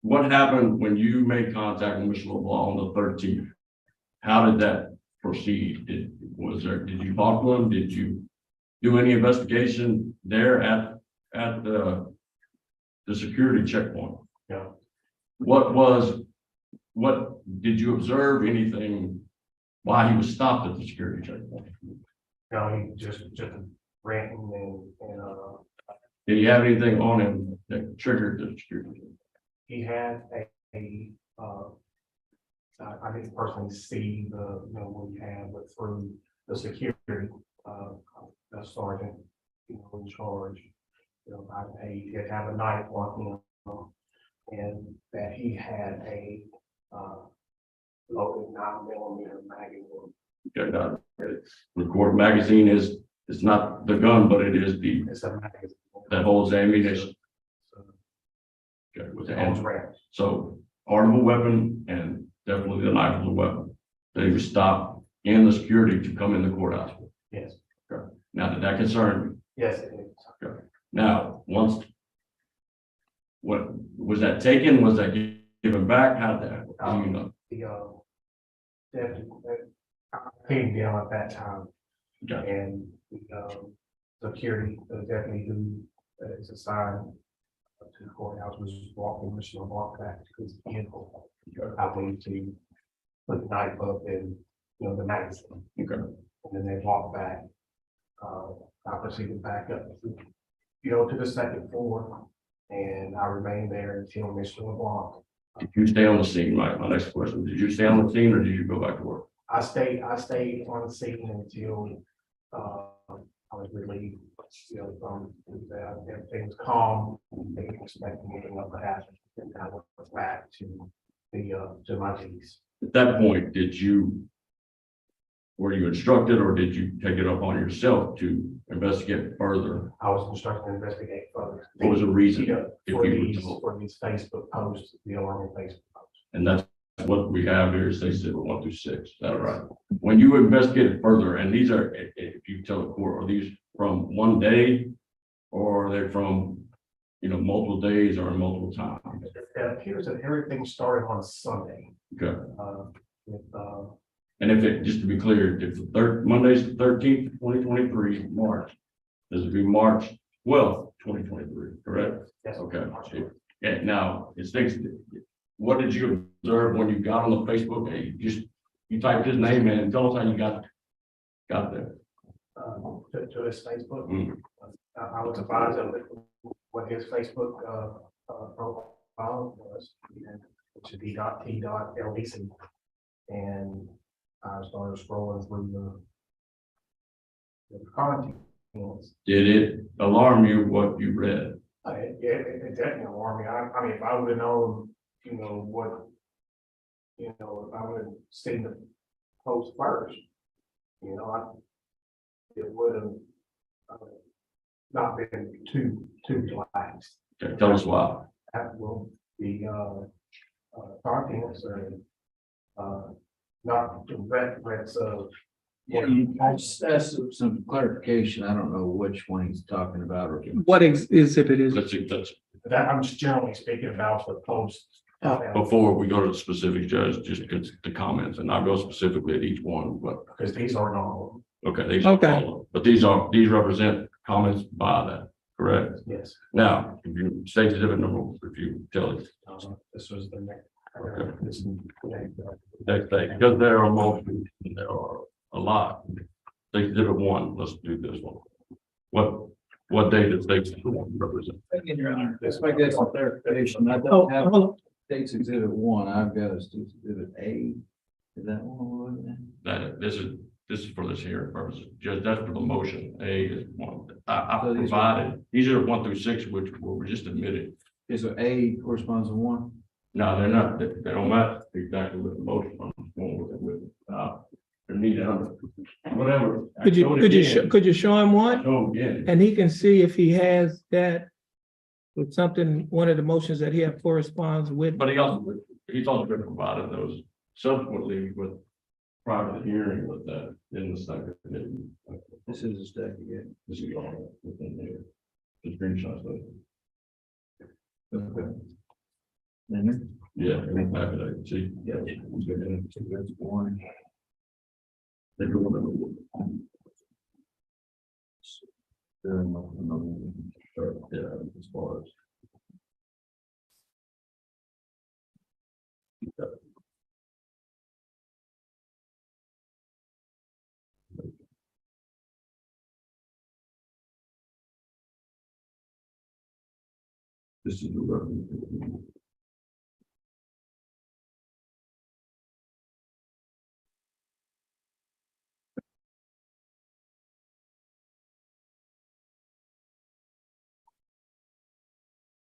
what happened when you made contact with Mr. LeBlanc on the 13th? How did that proceed? Did you talk to him? Did you do any investigation there at the security checkpoint? Yeah. What did you observe anything why he was stopped at the security checkpoint? No, he just ranting and Did he have anything on him that triggered the security? he had I didn't personally see what he had, but through the security, sergeant, in charge, he had to have a knife on him, and that he had a loaded 9mm magazine. Okay, now, record magazine is, it's not the gun, but it is It's a magazine. that holds ammunition. So, Okay, with the Holmes hand. rounds. So part of a weapon and definitely the knife was a weapon, that he was stopped in the security to come in the courthouse. Yes, Now, did that concern yes, it is. you? Now, once, what, was that taken? Was that given back? How did that, do you know? The, deputy, I came down at that time. Okay. And security, the deputy who is assigned to the courthouse was walking Mr. LeBlanc back to his vehicle. I went to put the knife up in, the magazine. Okay. And then they walked back. I proceeded back up, to the second floor, and I remained there until Mr. LeBlanc. Did you stay on the scene? My next question, did you stay on the scene or did you go back to work? I stayed on the scene until I was relieved, from that. Everything was calm. They didn't expect anything else to happen. And I went back to to my duties. At that point, were you instructed or did you take it up on yourself to investigate further? I was instructed to investigate further. What was the reason? If For you were these, told? for these Facebook posts, the alarming Facebook posts. And that's what we have here, is they said 1 through 6, is that right? When you investigated further, and these are, if you tell the court, are these from one day? Or are they from, multiple days or multiple times? It appears that everything started on Sunday. Okay, With, and just to be clear, if Monday's the 13th, 2023, March, this would be March 12th, 2023, correct? yes, Okay. I'm sure. And now, it's things, what did you observe when you got on the Facebook? Hey, you typed his name in, and tell us how you got there. To his Facebook. Mm. I was advised of what his Facebook profile was, which is D.T.LDC. And I started scrolling through the content. Did it alarm you what you read? It definitely alarmed me. I mean, if I would have known, what, if I would have seen the post first, it would have not been too relaxed. Okay, tell us why. That will be contents are not direct threats of. Yeah, I just asked some clarification. I don't know which one he's talking about or. What exhibit is? Let's That I'm just generally speaking about the posts. before we go to the specific judge, just because the comments, and I'll go specifically at each one, but Because these are not, okay, these Okay. are, but these represent comments by that, correct? yes. Now, if you state exhibit number, if you tell it, This was the next. Okay. This, next thing, because there are multiple, there are a lot. State exhibit 1, let's do this one. What day does state exhibit 1 represent? Your Honor, let's make that some clarification. I Oh, don't have hold on. state's exhibit 1. I've got a state's exhibit A. Is that one we're looking at? That this is for this hearing purposes. Just that's for the motion. A is one. I So these are- provided, these are 1 through 6, which were just admitted. Okay, so A corresponds to 1. No, they're not, they don't match exactly with the motion. They need to, whatever. Could you show him one? Show again. And he can see if he has that with something, one of the motions that he have corresponds with. But he's also been provided those subsequently with prior to the hearing with that in the second. This is a stack again. This is all within there. The screenshots of it. Okay. Then, Yeah, I'm happy to see. yeah, that's 1. They're doing yeah, as far as. This is the revenue.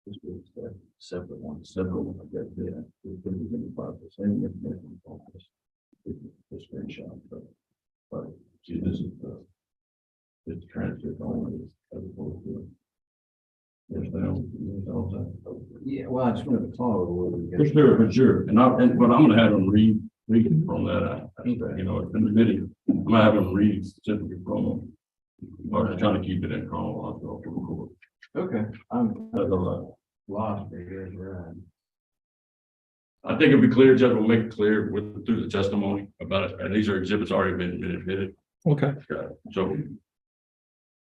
This was the separate one, I guess, yeah. It's gonna be about the same information on this. The screenshot, but See, this is the transcript only as opposed to Yeah, well, I just wanted to follow. For sure, for sure. But I'm gonna have them read from that. You know, in the video, I'm gonna have them read specifically from them. But I'm trying to keep it in chronological. Okay, I'm That's all right. lost, but you're right. I think it'll be clear, Judge will make it clear through the testimony about it, and these are exhibits already been admitted. Okay. So.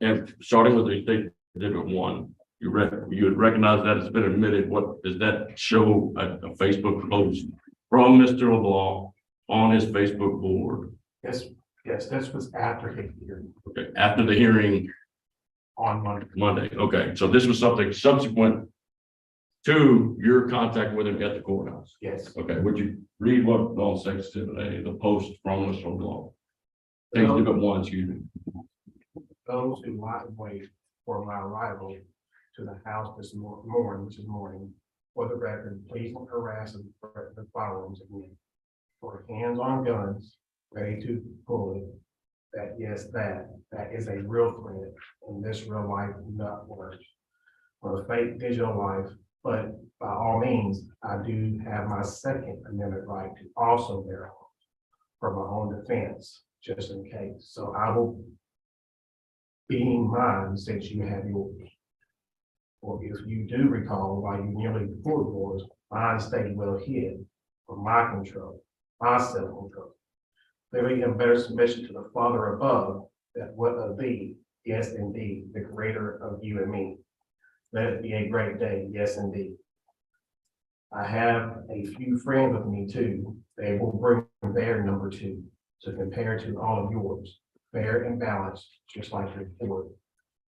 And starting with the state exhibit 1, you would recognize that it's been admitted. What does that show? A Facebook post from Mr. LeBlanc on his Facebook board? Yes, this was after the hearing Okay, after the hearing on Monday. Monday. Okay, so this was something subsequent to your contact with him at the courthouse. Yes. Okay, would you read what on State Exhibit A, the post from Mr. LeBlanc? State Exhibit 1, excuse me. Those who lie in wait for my arrival to the house this morning, for the record, please don't harass and threaten the firearms again. For hands on guns, ready to pull it, that is a real threat in this real life, not worse. For a fake digital life, but by all means, I do have my Second Amendment right to also bear arms for my own defense, just in case. So I will being mine since you have yours. Or if you do recall, while you nearly pulled yours, mine stayed well hid from my control, my self-control. Clearly in better submission to the Father above, that what of thee, yes indeed, the greater of you and me. Let it be a great day, yes indeed. I have a few friends with me too. They will bring their number 2 to compare to all of yours. Fair and balanced, just like your board.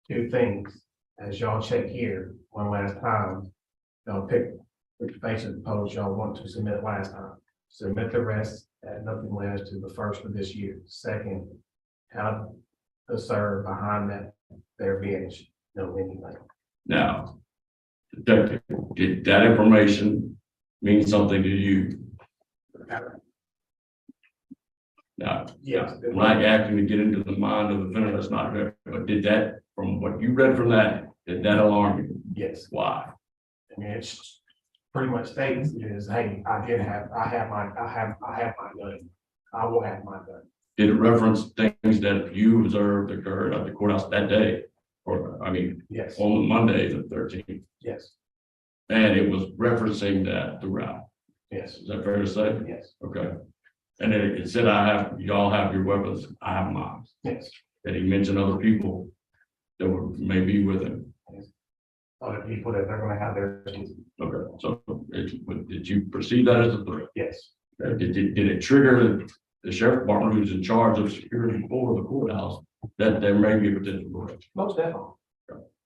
2 things, as y'all check here one last time, y'all pick which face of the post y'all want to submit last time. Submit the rest at nothing less to the first of this year. Second, how to serve behind that their bench, no anything. Now, detective, did that information mean something to you? Now, Yes. I'm not asking to get into the mind of the defendant, that's not there, but did that, from what you read from that, did that alarm you? Yes, Why? I mean, it's pretty much states is, hey, I have my gun. I will have my gun. Did it reference things that you observed occurred at the courthouse that day? Or, I mean, Yes, on Monday, the 13th, yes, and it was referencing that throughout. yes, Is that fair to say? yes, Okay. And it said, y'all have your weapons, I have mine. yes. And he mentioned other people that were maybe with him. Other people that they're gonna have their, Okay, so did you perceive that as a threat? yes, Did it trigger the sheriff department who's in charge of security for the courthouse that there may be a potential threat? most definitely.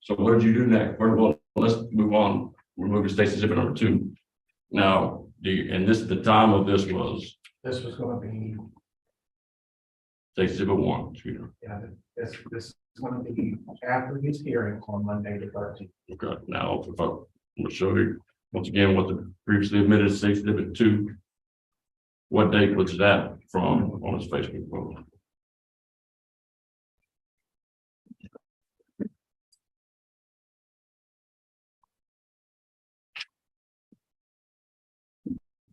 So what did you do next? Well, let's move on. We're moving to State Exhibit number 2. Now, and the time of this was This was gonna be, State Exhibit 1, excuse me. yeah, this is gonna be after his hearing on Monday the 13th. Okay, now, if I'm gonna show you once again what the previously admitted State Exhibit 2. What date was that from on his Facebook post?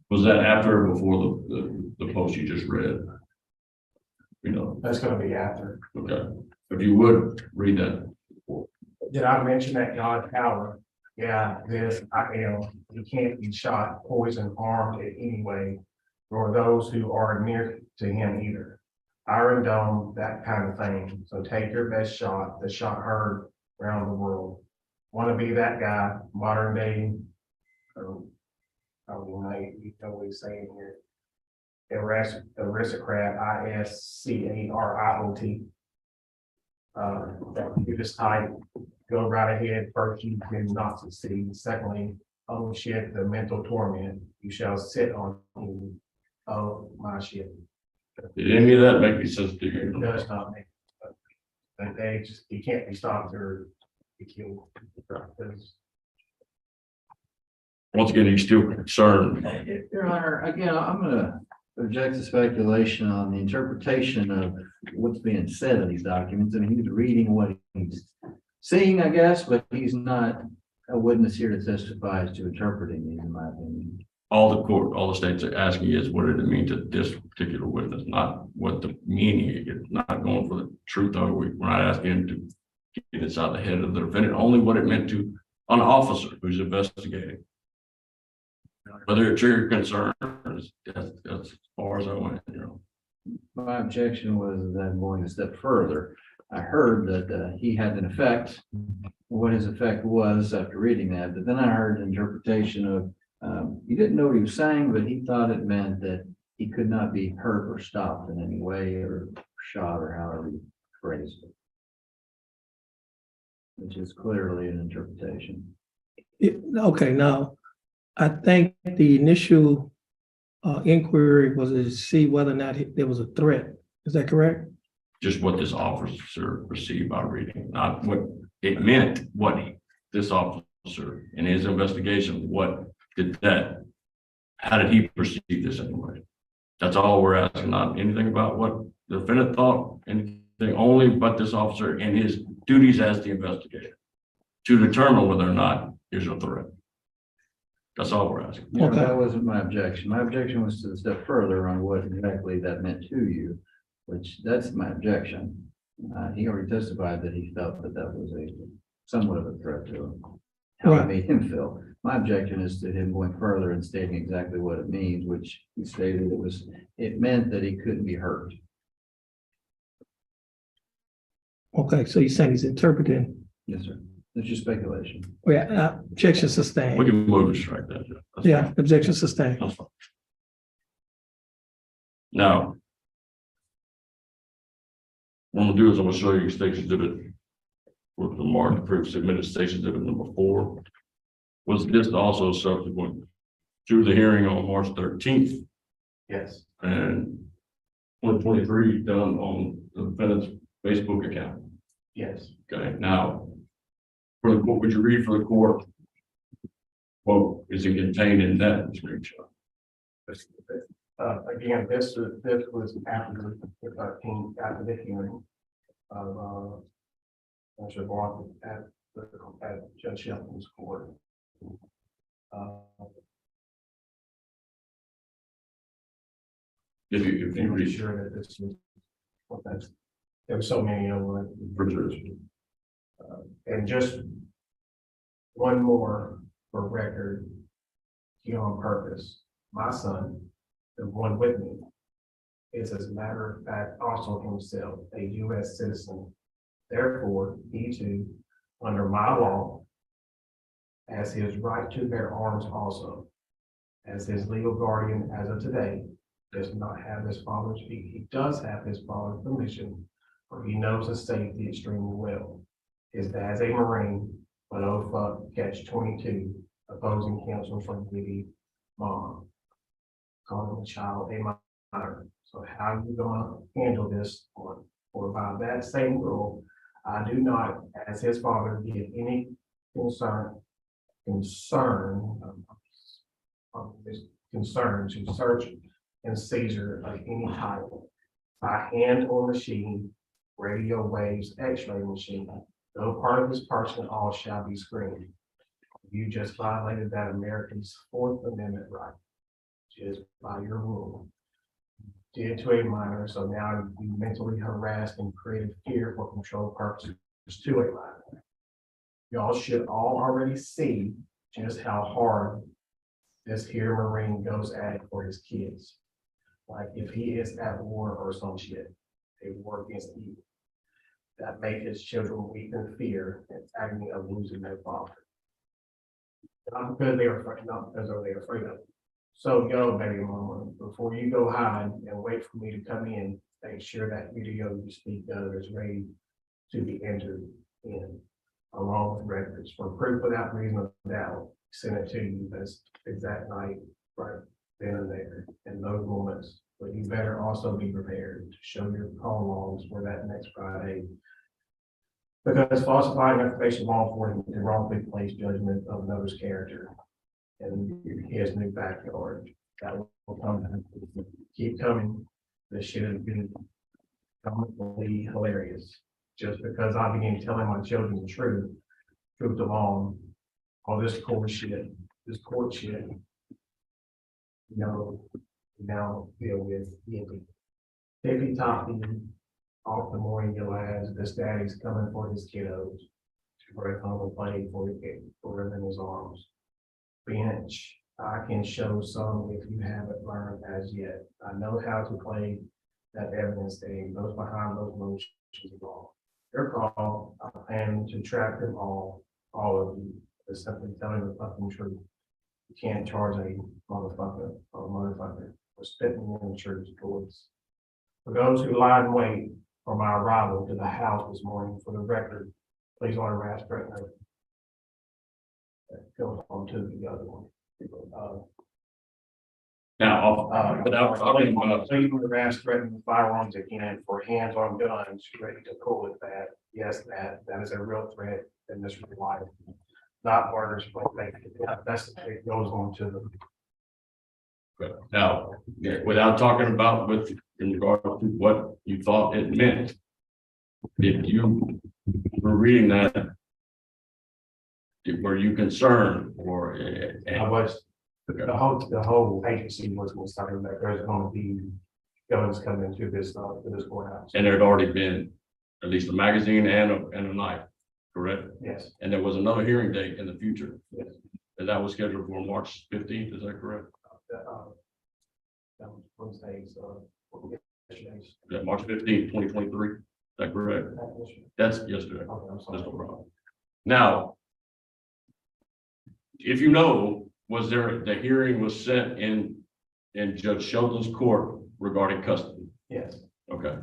Was that after or before the post you just read? You know, That's gonna be after. okay, if you would read that. Did I mention that God's power? Yeah, you can't be shot, poisoned, harmed in any way, nor those who are near to him either. Iron Dome, that kind of thing. So take your best shot, the shot heard around the world. Want to be that guy, modern day. You know what he's saying here. Aristocrat, ISCARIOT. You just type, go right ahead. First, you can not succeed. Secondly, oh shit, the mental torment you shall sit on. Oh my shit. Did any of that make any sense to It you? does not make. But they just, you can't be stopped or be killed. Because Once again, he's still concerned. Your Honor, again, I'm gonna object to speculation on the interpretation of what's being said in these documents. I mean, he's reading what he's seeing, I guess, but he's not a witness here to testify as to interpreting these, in my opinion. All the states are asking is, what did it mean to this particular witness, not what the meaning is, not going for the truth of it. We're not asking him to get inside the head of the defendant, only what it meant to an officer who's investigating. Whether it's your concern, that's as far as I went, you know. My objection was that going a step further, I heard that he had an effect, what his effect was after reading that, but then I heard an interpretation of, he didn't know what he was saying, but he thought it meant that he could not be hurt or stopped in any way or shot or however you phrased it. Which is clearly an interpretation. Okay, now, I think the initial inquiry was to see whether or not there was a threat. Is that correct? Just what this officer received by reading, not what it meant, this officer in his investigation, how did he perceive this anyway? That's all we're asking, not anything about what the defendant thought, anything, only but this officer and his duties as the investigator to determine whether or not there's a threat. That's all we're asking. No, Okay. that wasn't my objection. My objection was to the step further on what exactly that meant to you, which that's my objection. He already testified that he felt that that was somewhat of a threat to him. How it Right. made him feel. My objection is to him going further and stating exactly what it means, which he stated it meant that he couldn't be hurt. Okay, so you're saying he's interpreting. Yes, sir. It's just speculation. Yeah, objection We sustained. can move and strike that. That's Yeah, fine. objection sustained. That's fine. Now, what I'm gonna do is I'm gonna show you State Exhibit with the marked approved submitted State Exhibit number 4. Was this also subsequent to the hearing on March 13th Yes, and 123 done on the defendant's Facebook account? yes. Okay, now, for the, what would you read for the court? What is it contained in that screenshot? Again, this was after the 13th, after the hearing of, Mr. Barker at Judge Shelton's court. If you I'm read sure that this is, what that's, there were so many of them. And just one more for record, here on purpose, my son, the one with me, is as a matter of fact also himself a U.S. citizen. Therefore, he too, under my law, has his right to bear arms also. As his legal guardian as of today, does not have his father's, he does have his father's permission, for he knows the safety extremely well. His dad's a Marine, but oh fuck, catch 22, opposing counsel from the mom, calling the child a minor. So how are you gonna handle this one? Or by that same rule, I do not, as his father, give any concern to search and seizure of any type by hand or machine, radio waves, x-ray machine. No part of his person, all shall be screened. You just violated that American's Fourth Amendment right, just by your rule. Did to a minor, so now you mentally harassed and created fear for control purposes to a minor. Y'all should all already see just how hard this here Marine goes at it for his kids. Like if he is at war or some shit, a war against evil, that make his children weep in fear and agony of losing their father. Not because they are afraid, not because they're afraid of it. So yo, baby mama, before you go hide and wait for me to come in, make sure that video you speak of is ready to be entered in, along with records for proof without reason of doubt. Send it to you this exact night, right then and there, in those moments. But you better also be prepared to show your call logs for that next Friday. Because falsifying information law enforcement can wrongfully place judgment of another's character in his new backyard. That will come, keep coming. This shit has been comically hilarious. Just because I began telling my children the truth alone, all this courtship, now deal with Tippy Toppy off the morning glass, this daddy's coming for his kiddos. To break home and play for him in his arms. Bench, I can show some if you haven't learned as yet. I know how to play that evidence thing, goes behind those motions of all. Your call, I plan to trap them all of you, is simply telling the fucking truth. You can't charge a motherfucker for spitting in the church doors. For those who lie in wait for my arrival to the house this morning, for the record, please don't harass Brett. That goes on to the other one. Now, without talking about, So you would harass, threaten with firearms again for hands-on guns ready to pull with that. Yes, that is a real threat in this real life. Not murders, but that's, it goes on to the. now, without talking about with, in regard to what you thought it meant. If you were reading that, were you concerned or? I was, the whole agency was concerned that there's gonna be guns coming to this courthouse. And there had already been at least a magazine and a knife, correct? Yes, And there was another hearing date in the future, yes. and that was scheduled for March 15th, is that correct? That was Wednesday's, yesterday's. Yeah, March 15th, 2023, is that correct? That's yesterday. Okay, I'm That's sorry. no problem. Now, if you know, was there, the hearing was set in Judge Sheldon's court regarding custody? Yes, Okay.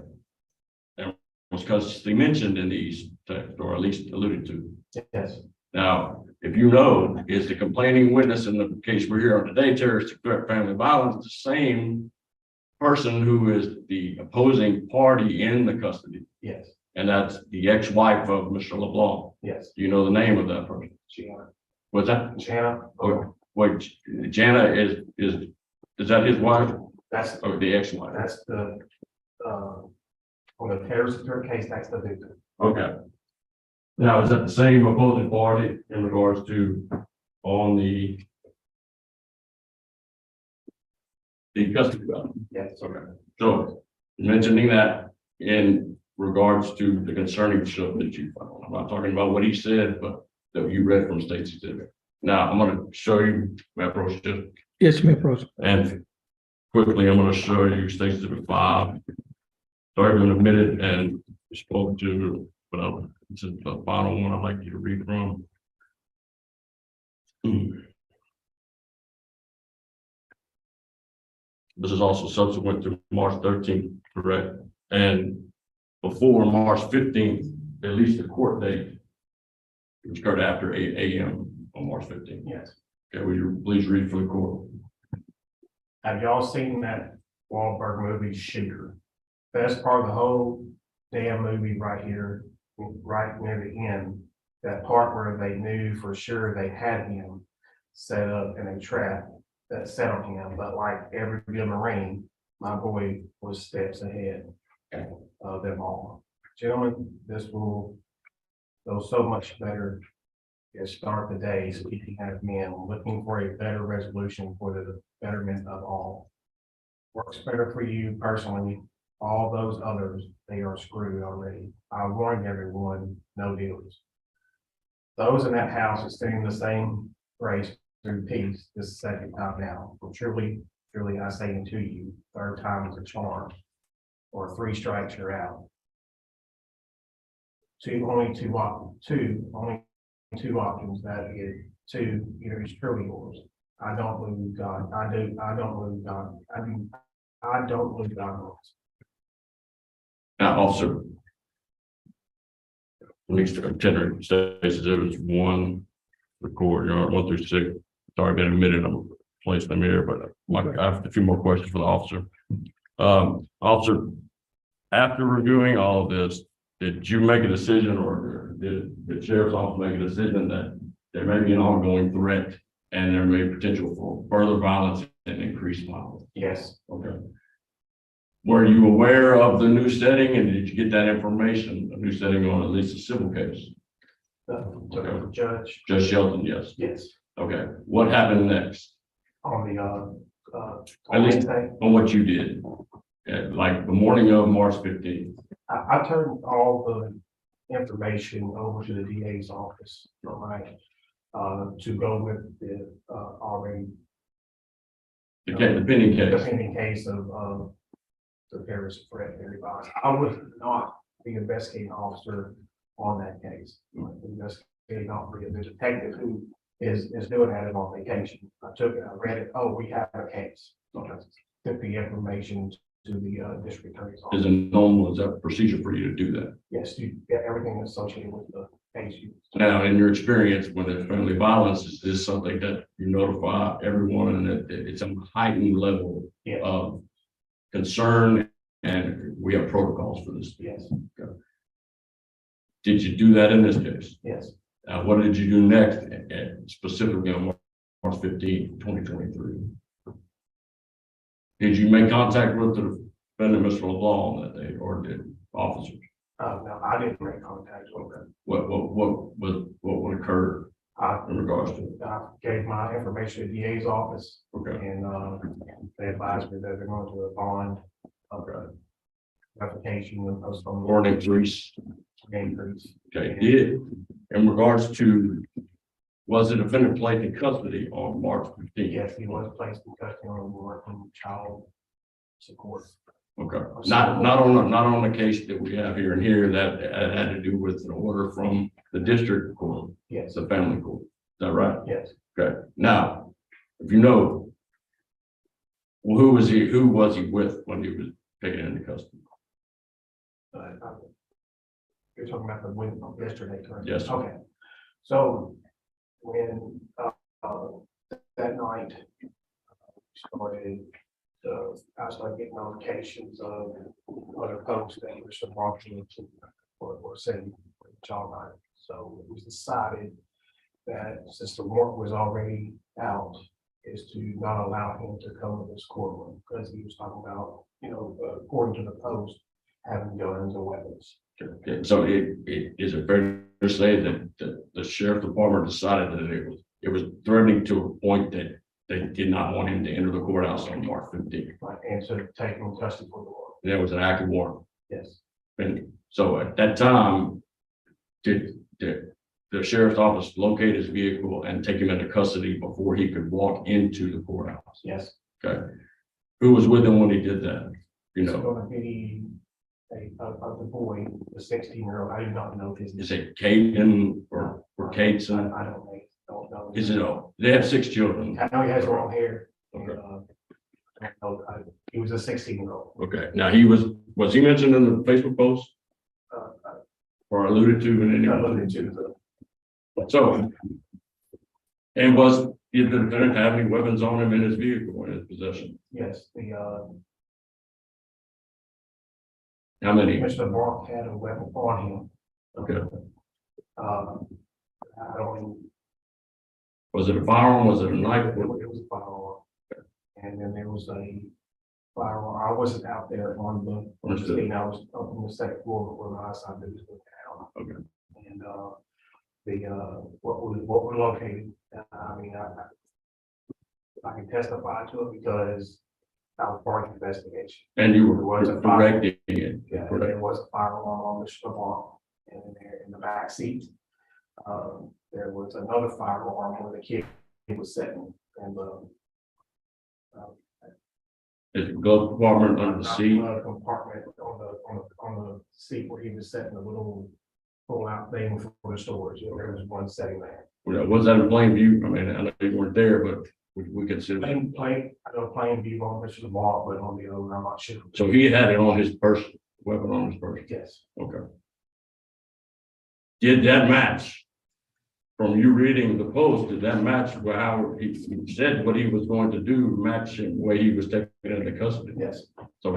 And was custody mentioned in these texts, or at least alluded to? yes, Now, if you know, is the complaining witness in the case we're here on today, terroristic threat, family violence, the same person who is the opposing party in the custody? yes, And that's the ex-wife of Mr. LeBlanc. yes. Do you know the name of that person? Gianna. What's that? Gianna. Wait, Jana is that his wife That's, or the ex-wife? that's the, on the terrorist threat case, that's the victim. Okay. Now, is that the same opposing party in regards to on the custody battle? Yes, Okay. So mentioning that in regards to the concerning stuff that you found, I'm not talking about what he said, but that you read from Stacy's exhibit. Now, I'm going to show you my approach to, Yes, Mayor Pro. and quickly, I'm going to show you Stacy's exhibit 5. Sorry, been admitted and spoke to, but this is the final one I'd like you to read from. This is also subsequent to March 13th, correct? And before March 15th, at least the court date, which occurred after 8 a.m. on March 15th. yes. Okay, will you please read for the court? Have y'all seen that Wahlberg movie Shooter? Best part of the whole damn movie right here, right near the end, that part where they knew for sure they had him set up in a trap that set on him, but like every good Marine, my boy was steps ahead of them all. Gentlemen, this will go so much better. Start the day, speaking as men, looking for a better resolution for the betterment of all. Works better for you personally, all those others, they are screwed already. I warned everyone, no deals. Those in that house are singing the same grace through peace this second time now. For truly, truly, I say unto you, third time is a charm, or 3 strikes you're out. Only two options, that is 2, either is truly yours. I don't believe God. I don't believe God. I don't believe God. Now, officer. At least Terrence states there was 1 record, 1 through 6. Sorry, been admitted, I'm placing them here, but I have a few more questions for the officer. Officer, after reviewing all of this, did you make a decision, or did the sheriff's office make a decision that there may be an ongoing threat and there may be potential for further violence and increased violence? Yes, Okay. Were you aware of the new setting, and did you get that information, a new setting on at least a civil case? The judge, Judge Shelton, yes. yes, Okay, what happened next? on the, At least Wednesday. on what you did? Like the morning of March 15th. I turned all the information over to the DA's office, all right, to go with the, already The pending the case. pending case of the Terrence threat and everybody. I was not the investigating officer on that case. The investigating officer, the detective who is doing that on vacation. I took it, I read it, oh, we have a case. So I took the information to the district attorney's Is office. it normal, is that a procedure for you to do that? Yes, you get everything associated with the case. Now, in your experience, when there's family violence, is this something that you notify everyone and that it's a heightened level Yes, of concern and we have protocols for this? yes, Did you do that in this case? yes. What did you do next, specifically on March 15th, 2023? Did you make contact with the defendant, Mr. LeBlanc, on that day, or did officers? No, I didn't make contact with them. What occurred I in regards to it? gave my information to the DA's office Okay, and, they advised me that they're going to a bond, application and post on or an increase. the increase. Okay, did, in regards to, was the defendant placed in custody on March 15th? Yes, he was placed in custody on warrant from child support. Okay, not on the case that we have here and here that had to do with an order from the district court, Yes, the family court. Is that right? yes. Okay, now, if you know, well, who was he with when he was taken into custody? You're talking about the win yesterday, correct? Yes, sir. Okay. So when, that night, started, I started getting notifications of other folks that were supporting or sending child night. So it was decided that since the warrant was already out, is to not allow him to come to this courtroom because he was talking about, according to the post, having guns or weapons. Okay, so is it fair to say that the sheriff department decided that it was threatening to a point that they did not want him to enter the courthouse on March 15th? Right, and to take him custody for the warrant. There was an active warrant. Yes, And so at that time, did the sheriff's office locate his vehicle and take him into custody before he could walk into the courthouse? yes. Okay. Who was with him when he did that? You It's know, gonna be the boy, the 16-year-old. I do not know his is name. it Caden or Kate's son? I don't know. Is it, they have 6 children. I know he has long hair. And, Okay. I don't know, he was a 16-year-old. Okay, now was he mentioned in the Facebook post or alluded to in any? I alluded to the, So, and did the defendant have any weapons on him in his vehicle, in his possession? yes, How many? Mr. Mark had a weapon on him. Okay. I don't, Was it a firearm? Was it a knife? it was a firearm. And then there was a firearm. I wasn't out there on the Understood. scene. I was up on the second floor where my eyesight was looking down. Okay. And, what we're located, I can testify to it because I was part of the investigation. And you There were was a directing it. Yeah, Correct. there was a firearm on the Shabbat and in the back seat. There was another firearm where the kid was sitting and Is the glove compartment under the not seat? compartment on the seat where he was setting a little pull out thing for the storage. There was one sitting there. Was that in plain view? I mean, I know you weren't there, but we consider. I know plain view on Mr. Shabbat, but on the other, I'm not sure. So he had it on his person, weapon on his person. Yes, Okay. Did that match? From you reading the post, did that match how he said what he was going to do, match the way he was taken into custody? yes, So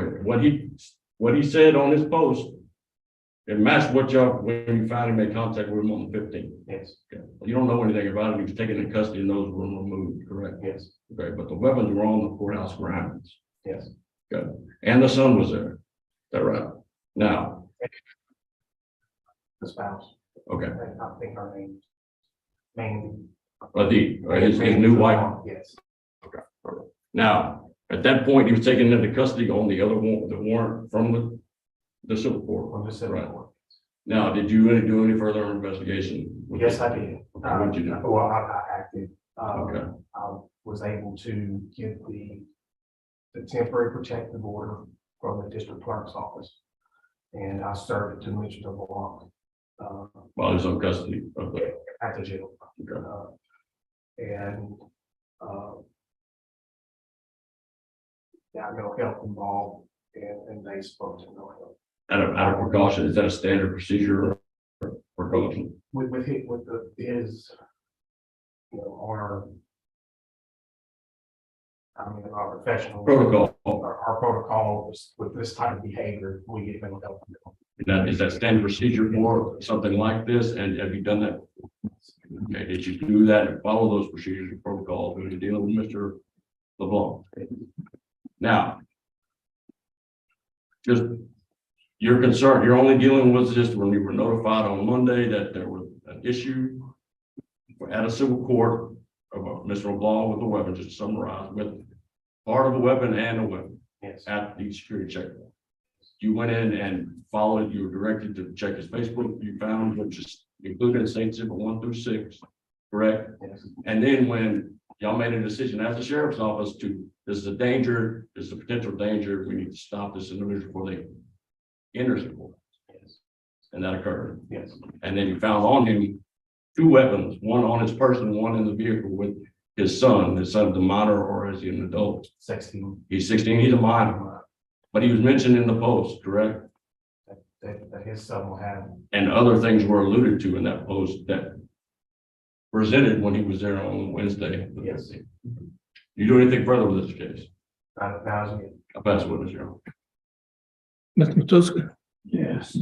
what he said on his post, it matched what when you finally made contact with him on the 15th. yes, You don't know anything about it. He was taken into custody and those were removed, correct? yes, Okay, but the weapons were on the courthouse grounds. yes. Good. And the son was there. Is that right? Now, The spouse. Okay, I think her name is mainly. but his new wife. Yes, Now, at that point, he was taken into custody on the other warrant, the warrant from the civil court. on the civil Right. court. Now, did you really do any further investigation? with Yes, this? I did. What'd you do? Well, I acted. Okay. I was able to get the temporary protective order from the district clerk's office. And I served it to Mr. LeBlanc, While he was in custody of the, at the jail. okay. And, got mental health involved and they spoke to mental health. Out of precaution, is that a standard procedure or precaution? With his, our professional. Protocol. Our protocol was with this type of behavior, we get mental health. Is that standard procedure for something like this? And have you done that? Okay, did you do that and follow those procedures and protocols when you're dealing with Mr. LeBlanc? Now, just your concern, you're only dealing with just when you were notified on Monday that there was an issue at a civil court about Mr. LeBlanc with a weapon, just to summarize, with part of a weapon and a weapon Yes, at the security checkpoint. You went in and followed, you were directed to check his Facebook, you found, which is included in St. Simple 1 through 6, correct? yes, And then when y'all made a decision as the sheriff's office to, this is a danger, this is a potential danger, we need to stop this individual before they enter the court. yes, And that occurred. yes, And then you found on him 2 weapons, one on his person, one in the vehicle with his son. His son's a minor, or is he an adult? 16. He's 16, he's a minor, but he was mentioned in the post, correct? That his son will have. And other things were alluded to in that post that presented when he was there on Wednesday. Yes. You do anything further with this case? Now, I'll pass the witness, Your Mr. Matuska. Yes.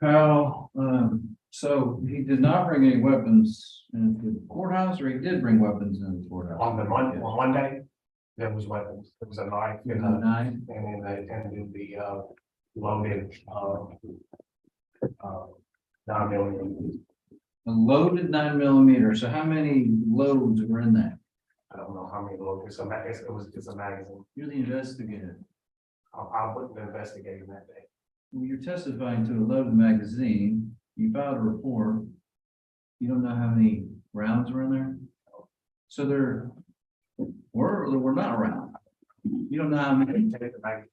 Kyle, so he did not bring any weapons into the courthouse, or he did bring weapons into the courthouse? on Monday, there was weapons. There was a knife You and know, 9? then the loaded 9mm. A loaded 9mm. So how many loads were in that? I don't know how many loads. It's a magazine. You're the investigator. I wasn't investigating that day. When you're testifying to a loaded magazine, you filed a report. You don't know how many rounds were in there? So there were or were not rounds. You don't know how many. Take the magazine.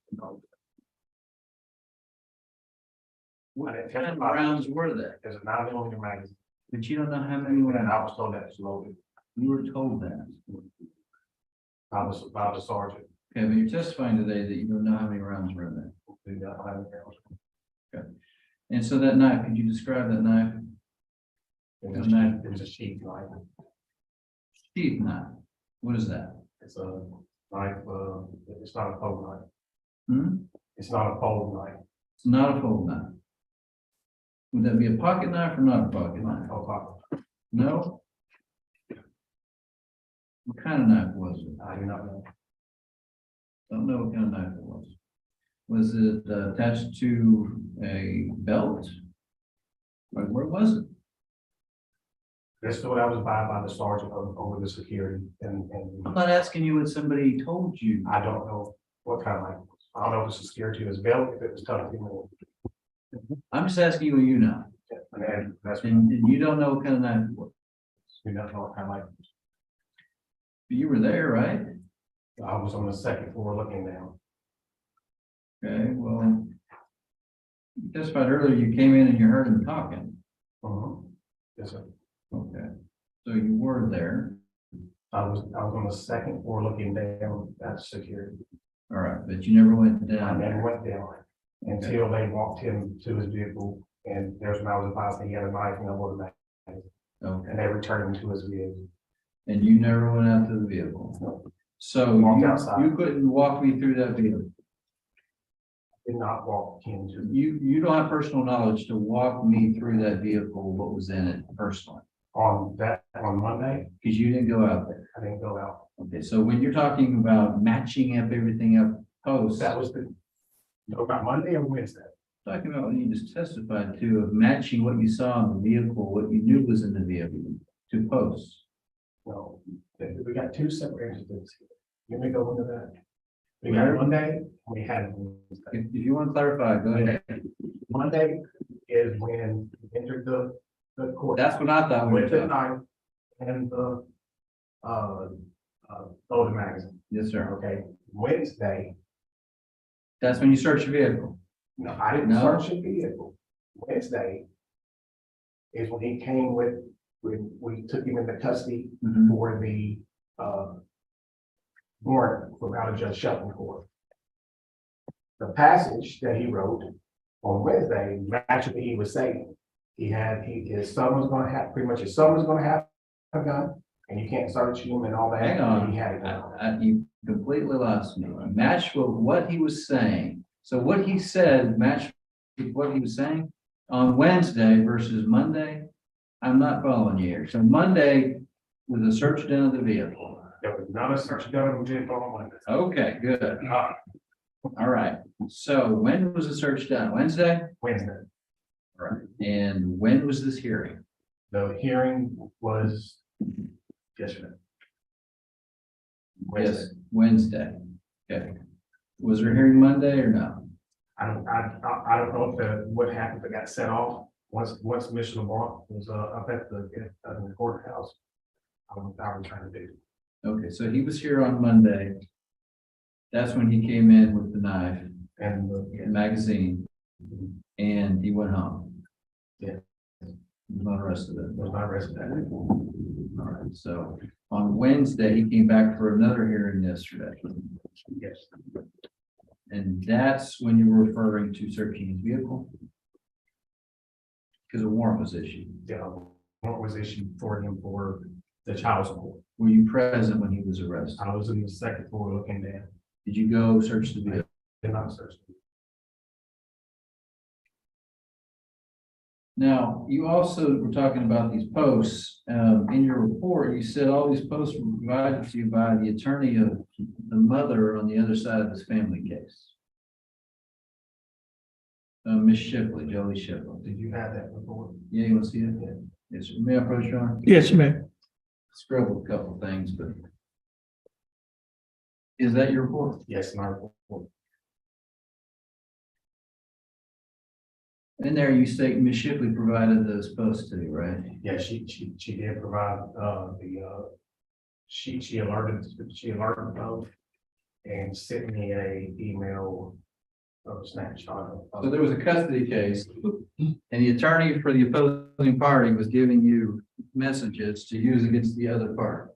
What I didn't kind of testify. rounds were there? There's a 9mm magazine, But you don't know how many were in and it. I was told that it's loaded You were told that. by the sergeant. Okay, but you're testifying today that you don't know how many rounds were in there. Do not have it. And so that knife, could you describe that knife? It was a sheath knife. Sheath knife. What is that? It's a knife, it's not a fold knife. Hmm? It's not a fold knife. It's not a fold knife. Would that be a pocket knife or not a pocket knife? No pocket. No? What kind of knife was it? I do not know. Don't know what kind of knife it was. Was it attached to a belt? Or where was it? This is what I was advised by the sergeant over the security and I'm not asking you what somebody told you. I don't know what kind of knife. I don't know if it's a security was belt, if it was tucked in. I'm just asking you what you know. And that's, we And you don't know what kind of knife it was. don't know what kind of knife. You were there, right? I was on the second floor looking down. Okay, well. You testified earlier, you came in and you heard him talking. Yes, sir. Okay, so you were there. I was on the second floor looking down at security. All right, but you never went I down never there. went down until they walked him to his vehicle, and there's when I was advised that he had a knife and a loaded magazine, Okay, and they returned him to his vehicle. and you never went out to the vehicle. So Walked outside. you couldn't walk me through that vehicle. Did not walk him to. You don't have personal knowledge to walk me through that vehicle, what was in it personally, On Monday, because you didn't go out there. I didn't go out. Okay, so when you're talking about matching up everything up post, That was about Monday or Wednesday. Talking about what you just testified to of matching what you saw in the vehicle, what you knew was in the vehicle, to posts. So, we got two separate incidents. Let me go into that. We got Monday, we had Wednesday. If you want to clarify, go ahead. Monday is when we entered the court. That's what I thought we were With the talking. knife and the, loaded magazine, Yes, sir. okay? Wednesday, That's when you search the vehicle. no, I didn't No. search the vehicle. Wednesday is when he came when we took him into custody Mhm. for the, warrant from out of Judge Shelton Court. The passage that he wrote on Wednesday matched what he was saying. His son was gonna have, pretty much his son was gonna have a gun, and you can't search him and all that. Hang and on, He had a gun. You completely lost me. Match what he was saying. So what he said matched with what he was saying on Wednesday versus Monday. I'm not following you here. So Monday was a search done of the vehicle. There was not a search done on vehicle on Monday. Okay, good. All right. So when was the search done? Wednesday? Wednesday. All right. And when was this hearing? The hearing was yesterday. Wednesday. Yes, Wednesday. Okay. Was there a hearing Monday or no? I don't know if what happened, if it got set off, once Commissioner Vaughn was, up at the courthouse. I was trying to do. Okay, so he was here on Monday. That's when he came in with the knife, And, the magazine, and he went home. Yeah. Not arrested it. was not arrested. All right, so on Wednesday, he came back for another hearing yesterday. Yes, And that's when you were referring to searching his vehicle? Because a warrant was issued. warrant was issued for him for the child support. Were you present when he was arrested? I was in the second floor looking down, Did you go search the vehicle? did not search. Now, you also were talking about these posts. In your report, you said all these posts were provided to you by the attorney of the mother on the other side of this family case. Miss Shipley, Jolie Shipley. Did you have that before? Yeah, you want to see it? Yes, sir. May I approach you on? Yes, you may. Scribbled a couple things, but. Is that your report? Yes, my report. In there, you state Miss Shipley provided those posts to you, right? Yeah, she did provide, she alerted both and sent me a email of a snapshot of. So there was a custody case, and the attorney for the opposing party was giving you messages to use against the other party.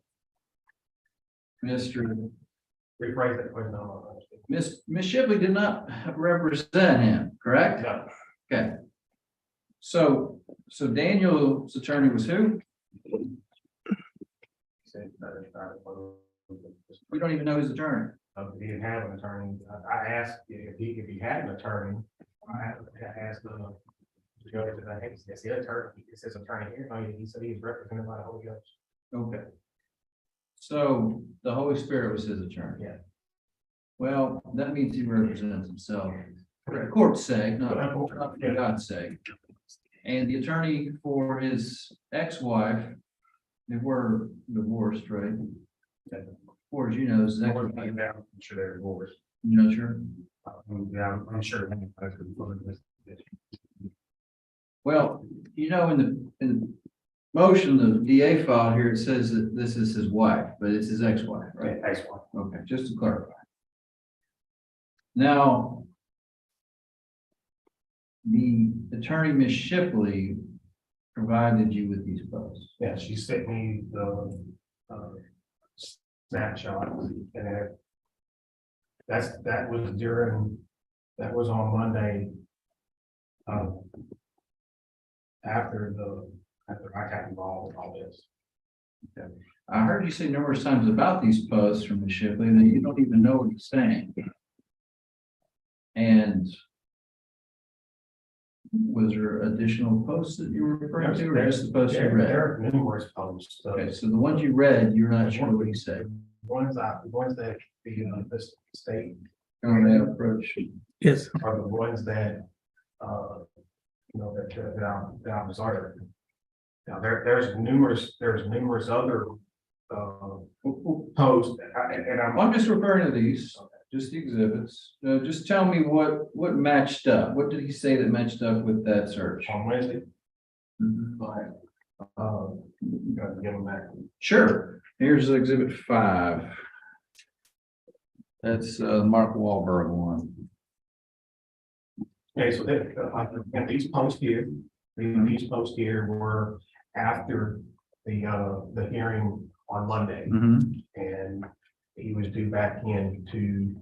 Mr. Rephrase that question. Miss Shipley did not represent him, correct? No, Okay. So Daniel's attorney was who? We don't even know his attorney. He didn't have an attorney. I asked if he had an attorney. I asked to go to the, it's the attorney, it says attorney here. No, he said he was represented by the Holy Ghost. Okay. So the Holy Spirit was his attorney. Yeah. Well, that means he represents himself for the court's sake, not for God's sake. And the attorney for his ex-wife, they were divorced, right? Or as you know, is that, I'm sure they're divorced. you know, sure. Yeah, I'm sure. Well, you know, in the motion the DA filed here, it says that this is his wife, but it's his ex-wife, right? Ex-wife. Okay, just to clarify. Now, the attorney, Miss Shipley, provided you with these posts. Yeah, she sent me the snapshot and that was on Monday. After I got involved with all this. I heard you say numerous times about these posts from Miss Shipley that you don't even know what he's saying. And was there additional posts that you were referring to, or just the posts you read? There are numerous posts. Okay, so the ones you read, you're not sure what he said. Ones that the state Don't they approach? Yes, are the ones that that I observed. Now, there's numerous other, posts, and I'm just referring to these, just the exhibits. Just tell me what matched up. What did he say that matched up with that search? on Wednesday, Mhm. gotta give them back. Sure. Here's exhibit 5. That's Mark Wahlberg one. Okay, so and these posts here, these posts here were after the hearing on Monday. Mhm. And he was due back into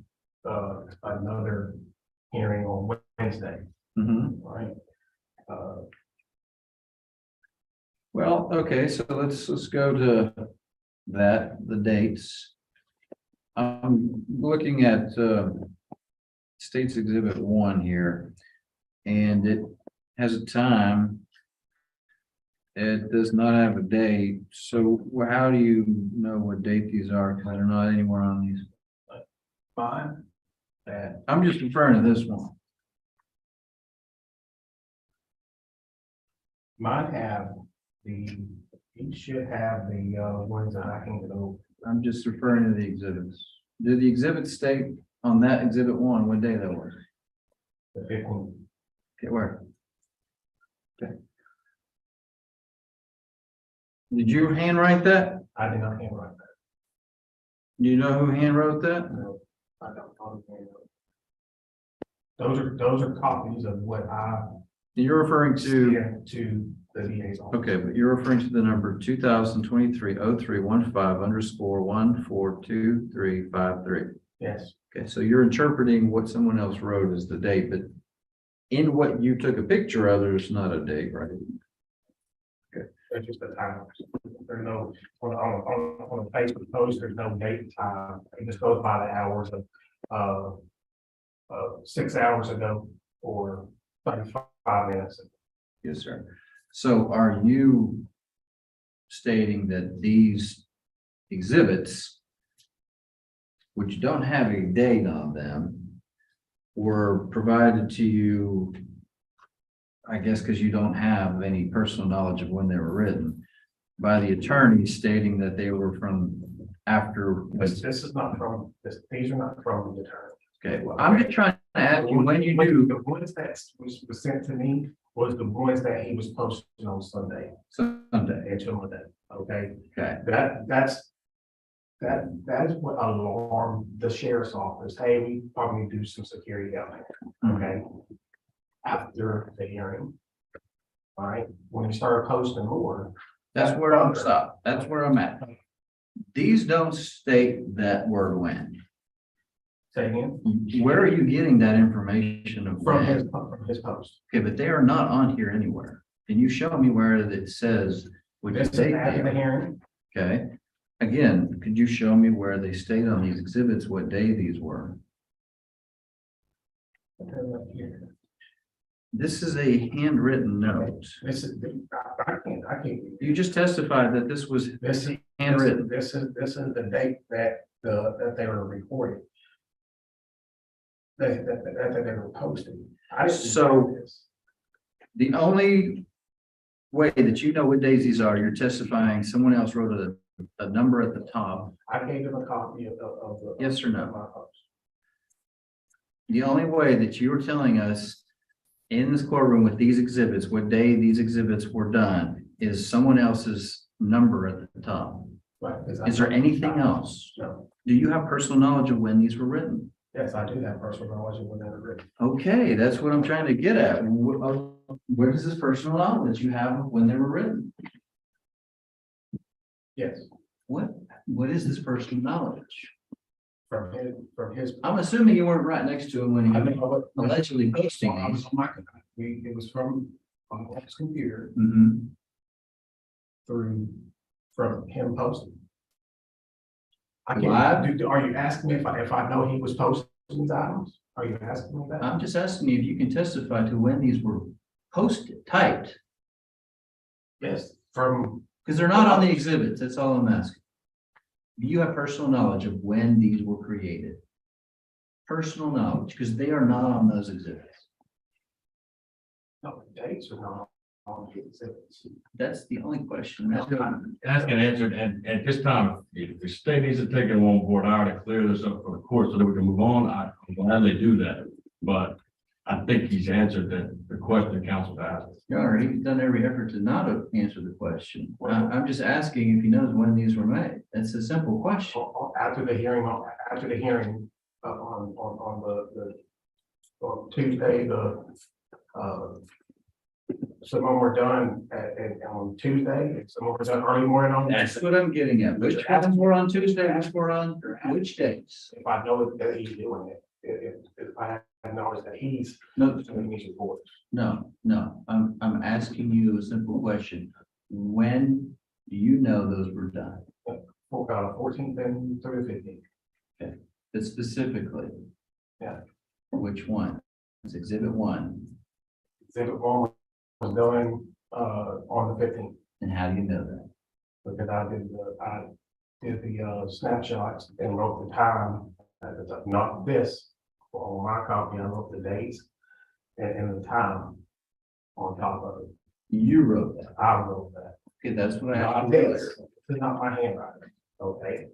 another hearing on Wednesday, Mhm. right? Well, okay, so let's go to that, the dates. I'm looking at State's Exhibit 1 here, and it has a time. It does not have a date, so how do you know what date these are? Because they're not anywhere on these. Fine. That I'm just referring to this one. might have he should have the ones that I can go. I'm just referring to the exhibits. Did the exhibits state on that exhibit 1 what day that was? The 15th. Okay, where? Okay. Did you handwrite that? I did not handwrite that. Do you know who handwrote that? No, I don't know. Those are copies of what I You're referring to, sent to the DA's office. okay, but you're referring to the number 2023-0315_1422353. Yes, Okay, so you're interpreting what someone else wrote as the date, but in what you took a picture of, there's not a date, right? that's just the time. There's no, on a Facebook post, there's no date and time. It just goes by the hours of 6 hours ago or 35 minutes. Yes, sir. So are you stating that these exhibits, which don't have a date on them, were provided to you, I guess, because you don't have any personal knowledge of when they were written, by the attorney stating that they were from after? This is not from, these are not from the attorney. Okay, well, I'm just trying to ask you, when you do The ones that was sent to me was the ones that he was posting on Sunday Sunday, and Monday, okay? okay, That is what alarmed the sheriff's office. Hey, we probably need to do some security down there, okay? After the hearing. All right, when you started posting more. that's where I'm stopped, that's where I'm at. These don't state that word when. Say again, Where are you getting that information of from when? from his post. Okay, but they are not on here anywhere. Can you show me where it says which This is date after the they are? hearing. Okay, again, could you show me where they state on these exhibits what day these were? This is a handwritten note. This is, I can't. You just testified that this was This is handwritten. This is the date that they were recorded. That they were posting. I didn't So- write this. The only way that you know what days these are, you're testifying someone else wrote a number at the top. I gave them a copy of the. Yes or no? of my post. The only way that you were telling us in this courtroom with these exhibits, what day these exhibits were done, is someone else's number at the top. Right, 'cause Is there anything else? No, Do you have personal knowledge of when these were written? yes, I do have personal knowledge of when they were written. Okay, that's what I'm trying to get at. Where does this personal knowledge you have of when they were written? Yes, What is this personal knowledge? from his. I'm assuming you weren't right next to him when I he don't know what- allegedly posting I was these. on my, it was from his computer Mhm. from him posting. I Live? can't, are you asking me if I know he was posting these items? Are you asking me that? I'm just asking you if you can testify to when these were posted, typed, Yes, from, because they're not on the exhibits. That's all I'm asking. Do you have personal knowledge of when these were created? Personal knowledge, because they are not on those exhibits. No, the dates are not on the exhibits. That's the only question. That's gonna answer it, and at this time, if the state needs to take it on board, I already clear this up for the court so that we can move on, I'm glad they do that. But I think he's answered the question council asked. Your Honor, he's done every effort to not answer the question. I'm just asking if he knows when these were made. That's a simple question. After the hearing, on Tuesday, some of them were done on Tuesday, some of them were done early morning on. That's what I'm getting at. Which ones were on Tuesday, which were on which days? If I know that he's doing it, if I have knowledge that he's No, doing these reports. no. I'm asking you a simple question. When do you know those were done? 14th and through the 15th. But specifically? Yeah. Which one? It's exhibit 1. Exhibit 1 was done on the 15th, And how do you know that? because I did the snapshots and wrote the time, not this, but on my copy, I wrote the dates and the time on top of it. You wrote that. I wrote that. Okay, that's what I Not asked this, earlier. this is not my handwriting, okay?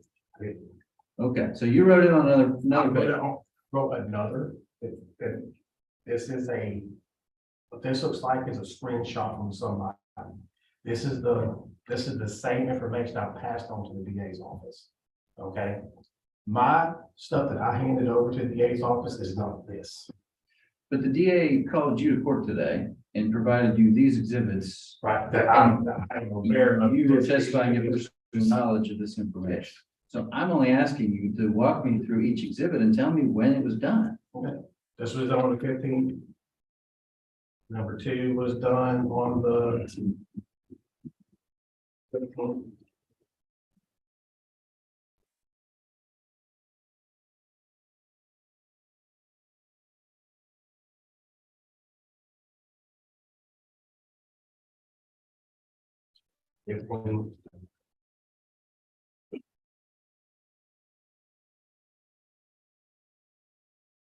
Okay, so you wrote it on another Wrote another, this is what this looks like is a screenshot from somebody. This is the same information I passed on to the DA's office, okay? My stuff that I handed over to the DA's office is not this. But the DA called you to court today and provided you these exhibits. Right, that I'm aware of. You were testifying of your knowledge of this information. So I'm only asking you to walk me through each exhibit and tell me when it was done. Okay. This was done on the 15th. Number 2 was done on the 15th.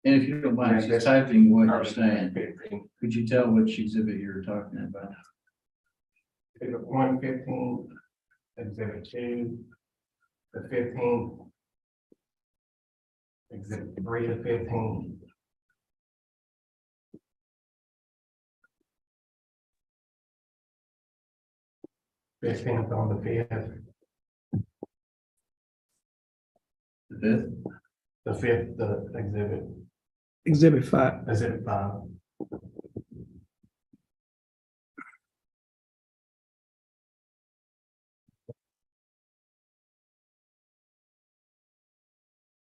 And if you don't mind just typing what you're saying, 15th. could you tell which exhibit you're talking about? Exhibit 1, 15, exhibit 2, the 15th. Exhibit 3 to 15. Fifteenth on the 5th, The 5th? the 5th, the Exhibit 5. exhibit 5.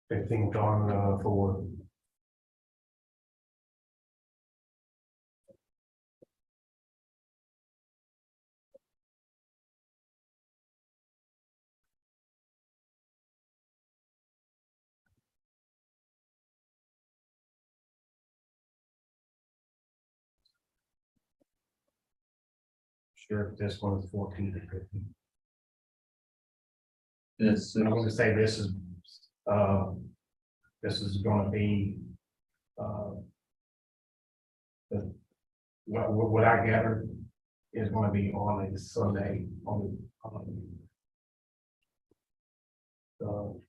Fifteenth on 4. Sure, this one is 14 to 15. Yes. I'm going to say this is going to be, what I gathered is going to be on a Sunday on the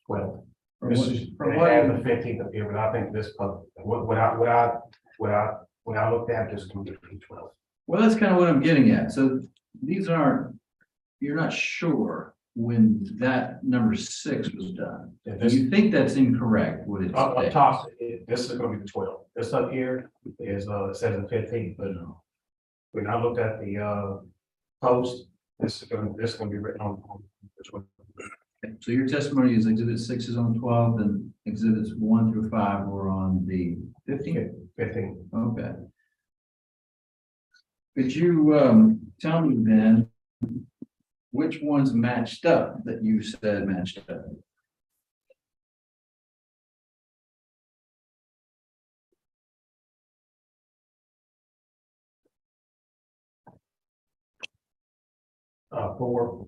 12th. This is, From it what has you- the 15th up here, but I think this, what I looked at, this is going to be 12th. Well, that's kind of what I'm getting at. So these aren't, you're not sure when that number 6 was done. Yeah, this, You think that's incorrect, what it up states. top, this is going to be the 12th. This up here is, it says the 15th, but when I looked at the, post, this is going to be written on the 12th. Okay, so your testimony is exhibit 6 is on 12 and exhibits 1 through 5 were on the 15th. 15th. Okay. Could you tell me then which ones matched up that you said matched up? For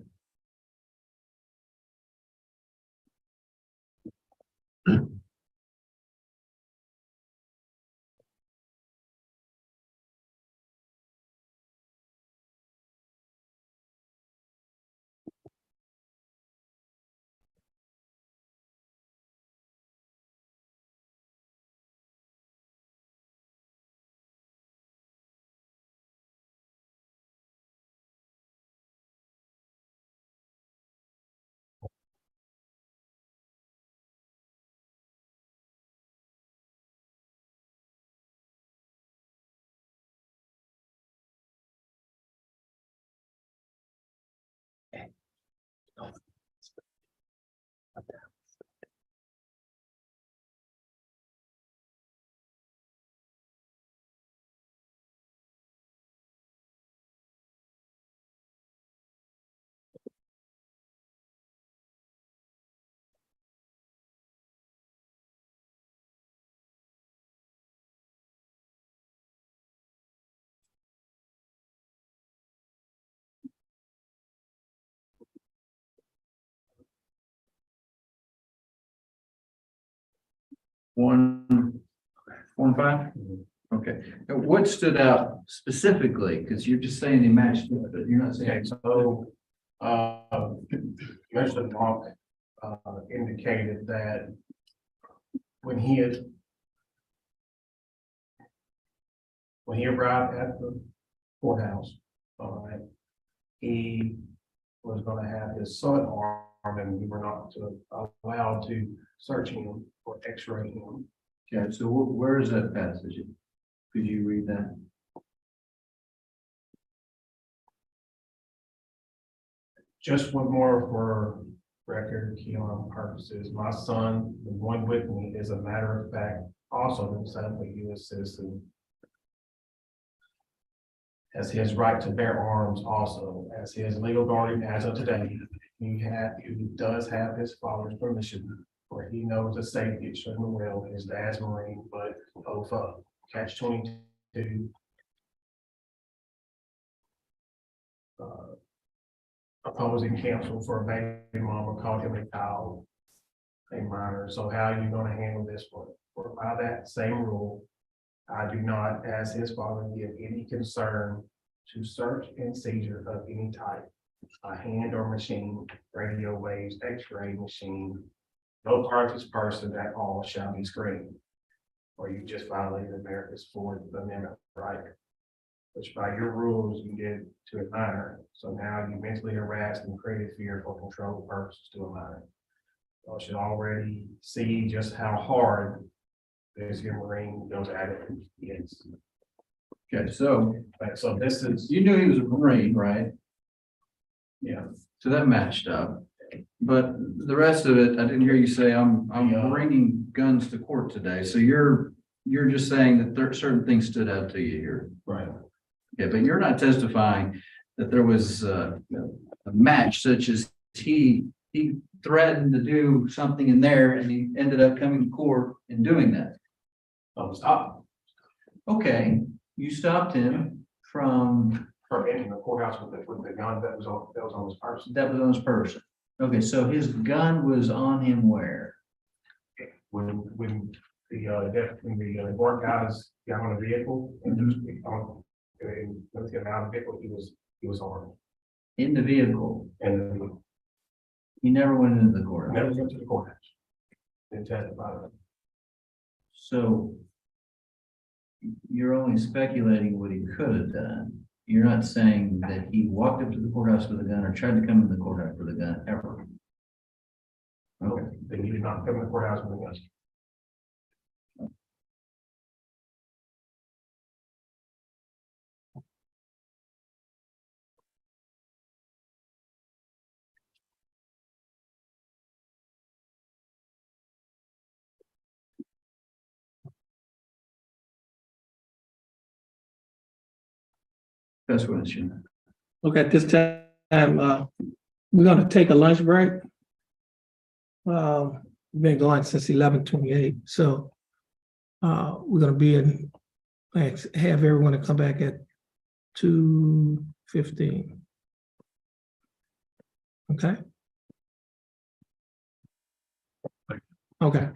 One, 1, 5? Okay, and what stood out specifically? Because you're just saying they matched up, but you're not Okay, saying. so, Mr. Monk, indicated that when he arrived at the courthouse, all right, he was gonna have his son armed and we were not allowed to search him or x-ray him. Okay, so where is that passage? Could you read that? Just one more for record keeping purposes. My son, the one with me, is a matter of fact, also himself a U.S. citizen. Has his right to bear arms also, as his legal guardian as of today. He does have his father's permission, where he knows the safety at Sherman Will, his dad's Marine, but OFA, catch-22. Opposing counsel for a baby mama called him a child, a minor. So how are you gonna handle this one? Or by that same rule, I do not, as his father, give any concern to search and seizure of any type, a hand or machine, radio waves, x-ray machine, no part of this person at all shall be screened. Or you just violated America's Fourth Amendment right, which by your rules you did to a minor. So now you mentally harassed and created fear for control purposes to a minor. You should already see just how hard this here Marine goes at it. Yes. Okay, so So this is, you knew he was a Marine, right? yeah, So that matched up. But the rest of it, I didn't hear you say, I'm Yeah. bringing guns to court today. So you're just saying that there certain things stood out to you here. right. Yeah, but you're not testifying that there was a match such as he threatened to do something in there and he ended up coming to court and doing that. Stop Okay, you stopped him from, from entering the courthouse with the gun that was on his person. that was on his person. Okay, so his gun was on him where? When the board guys got on the vehicle and let's get out of the vehicle, he was armed. In the vehicle. And He never went into the court. never went to the courthouse. Didn't testify. So you're only speculating what he could have done. You're not saying that he walked up to the courthouse with a gun or tried to come in the courthouse with a gun ever. Okay. That he did not come to the courthouse with a gun. That's what it's. Okay, at this time, we're gonna take a lunch break. We've been going since 11:28, so we're gonna be in, have everyone to come back at 2:15. Okay? Okay.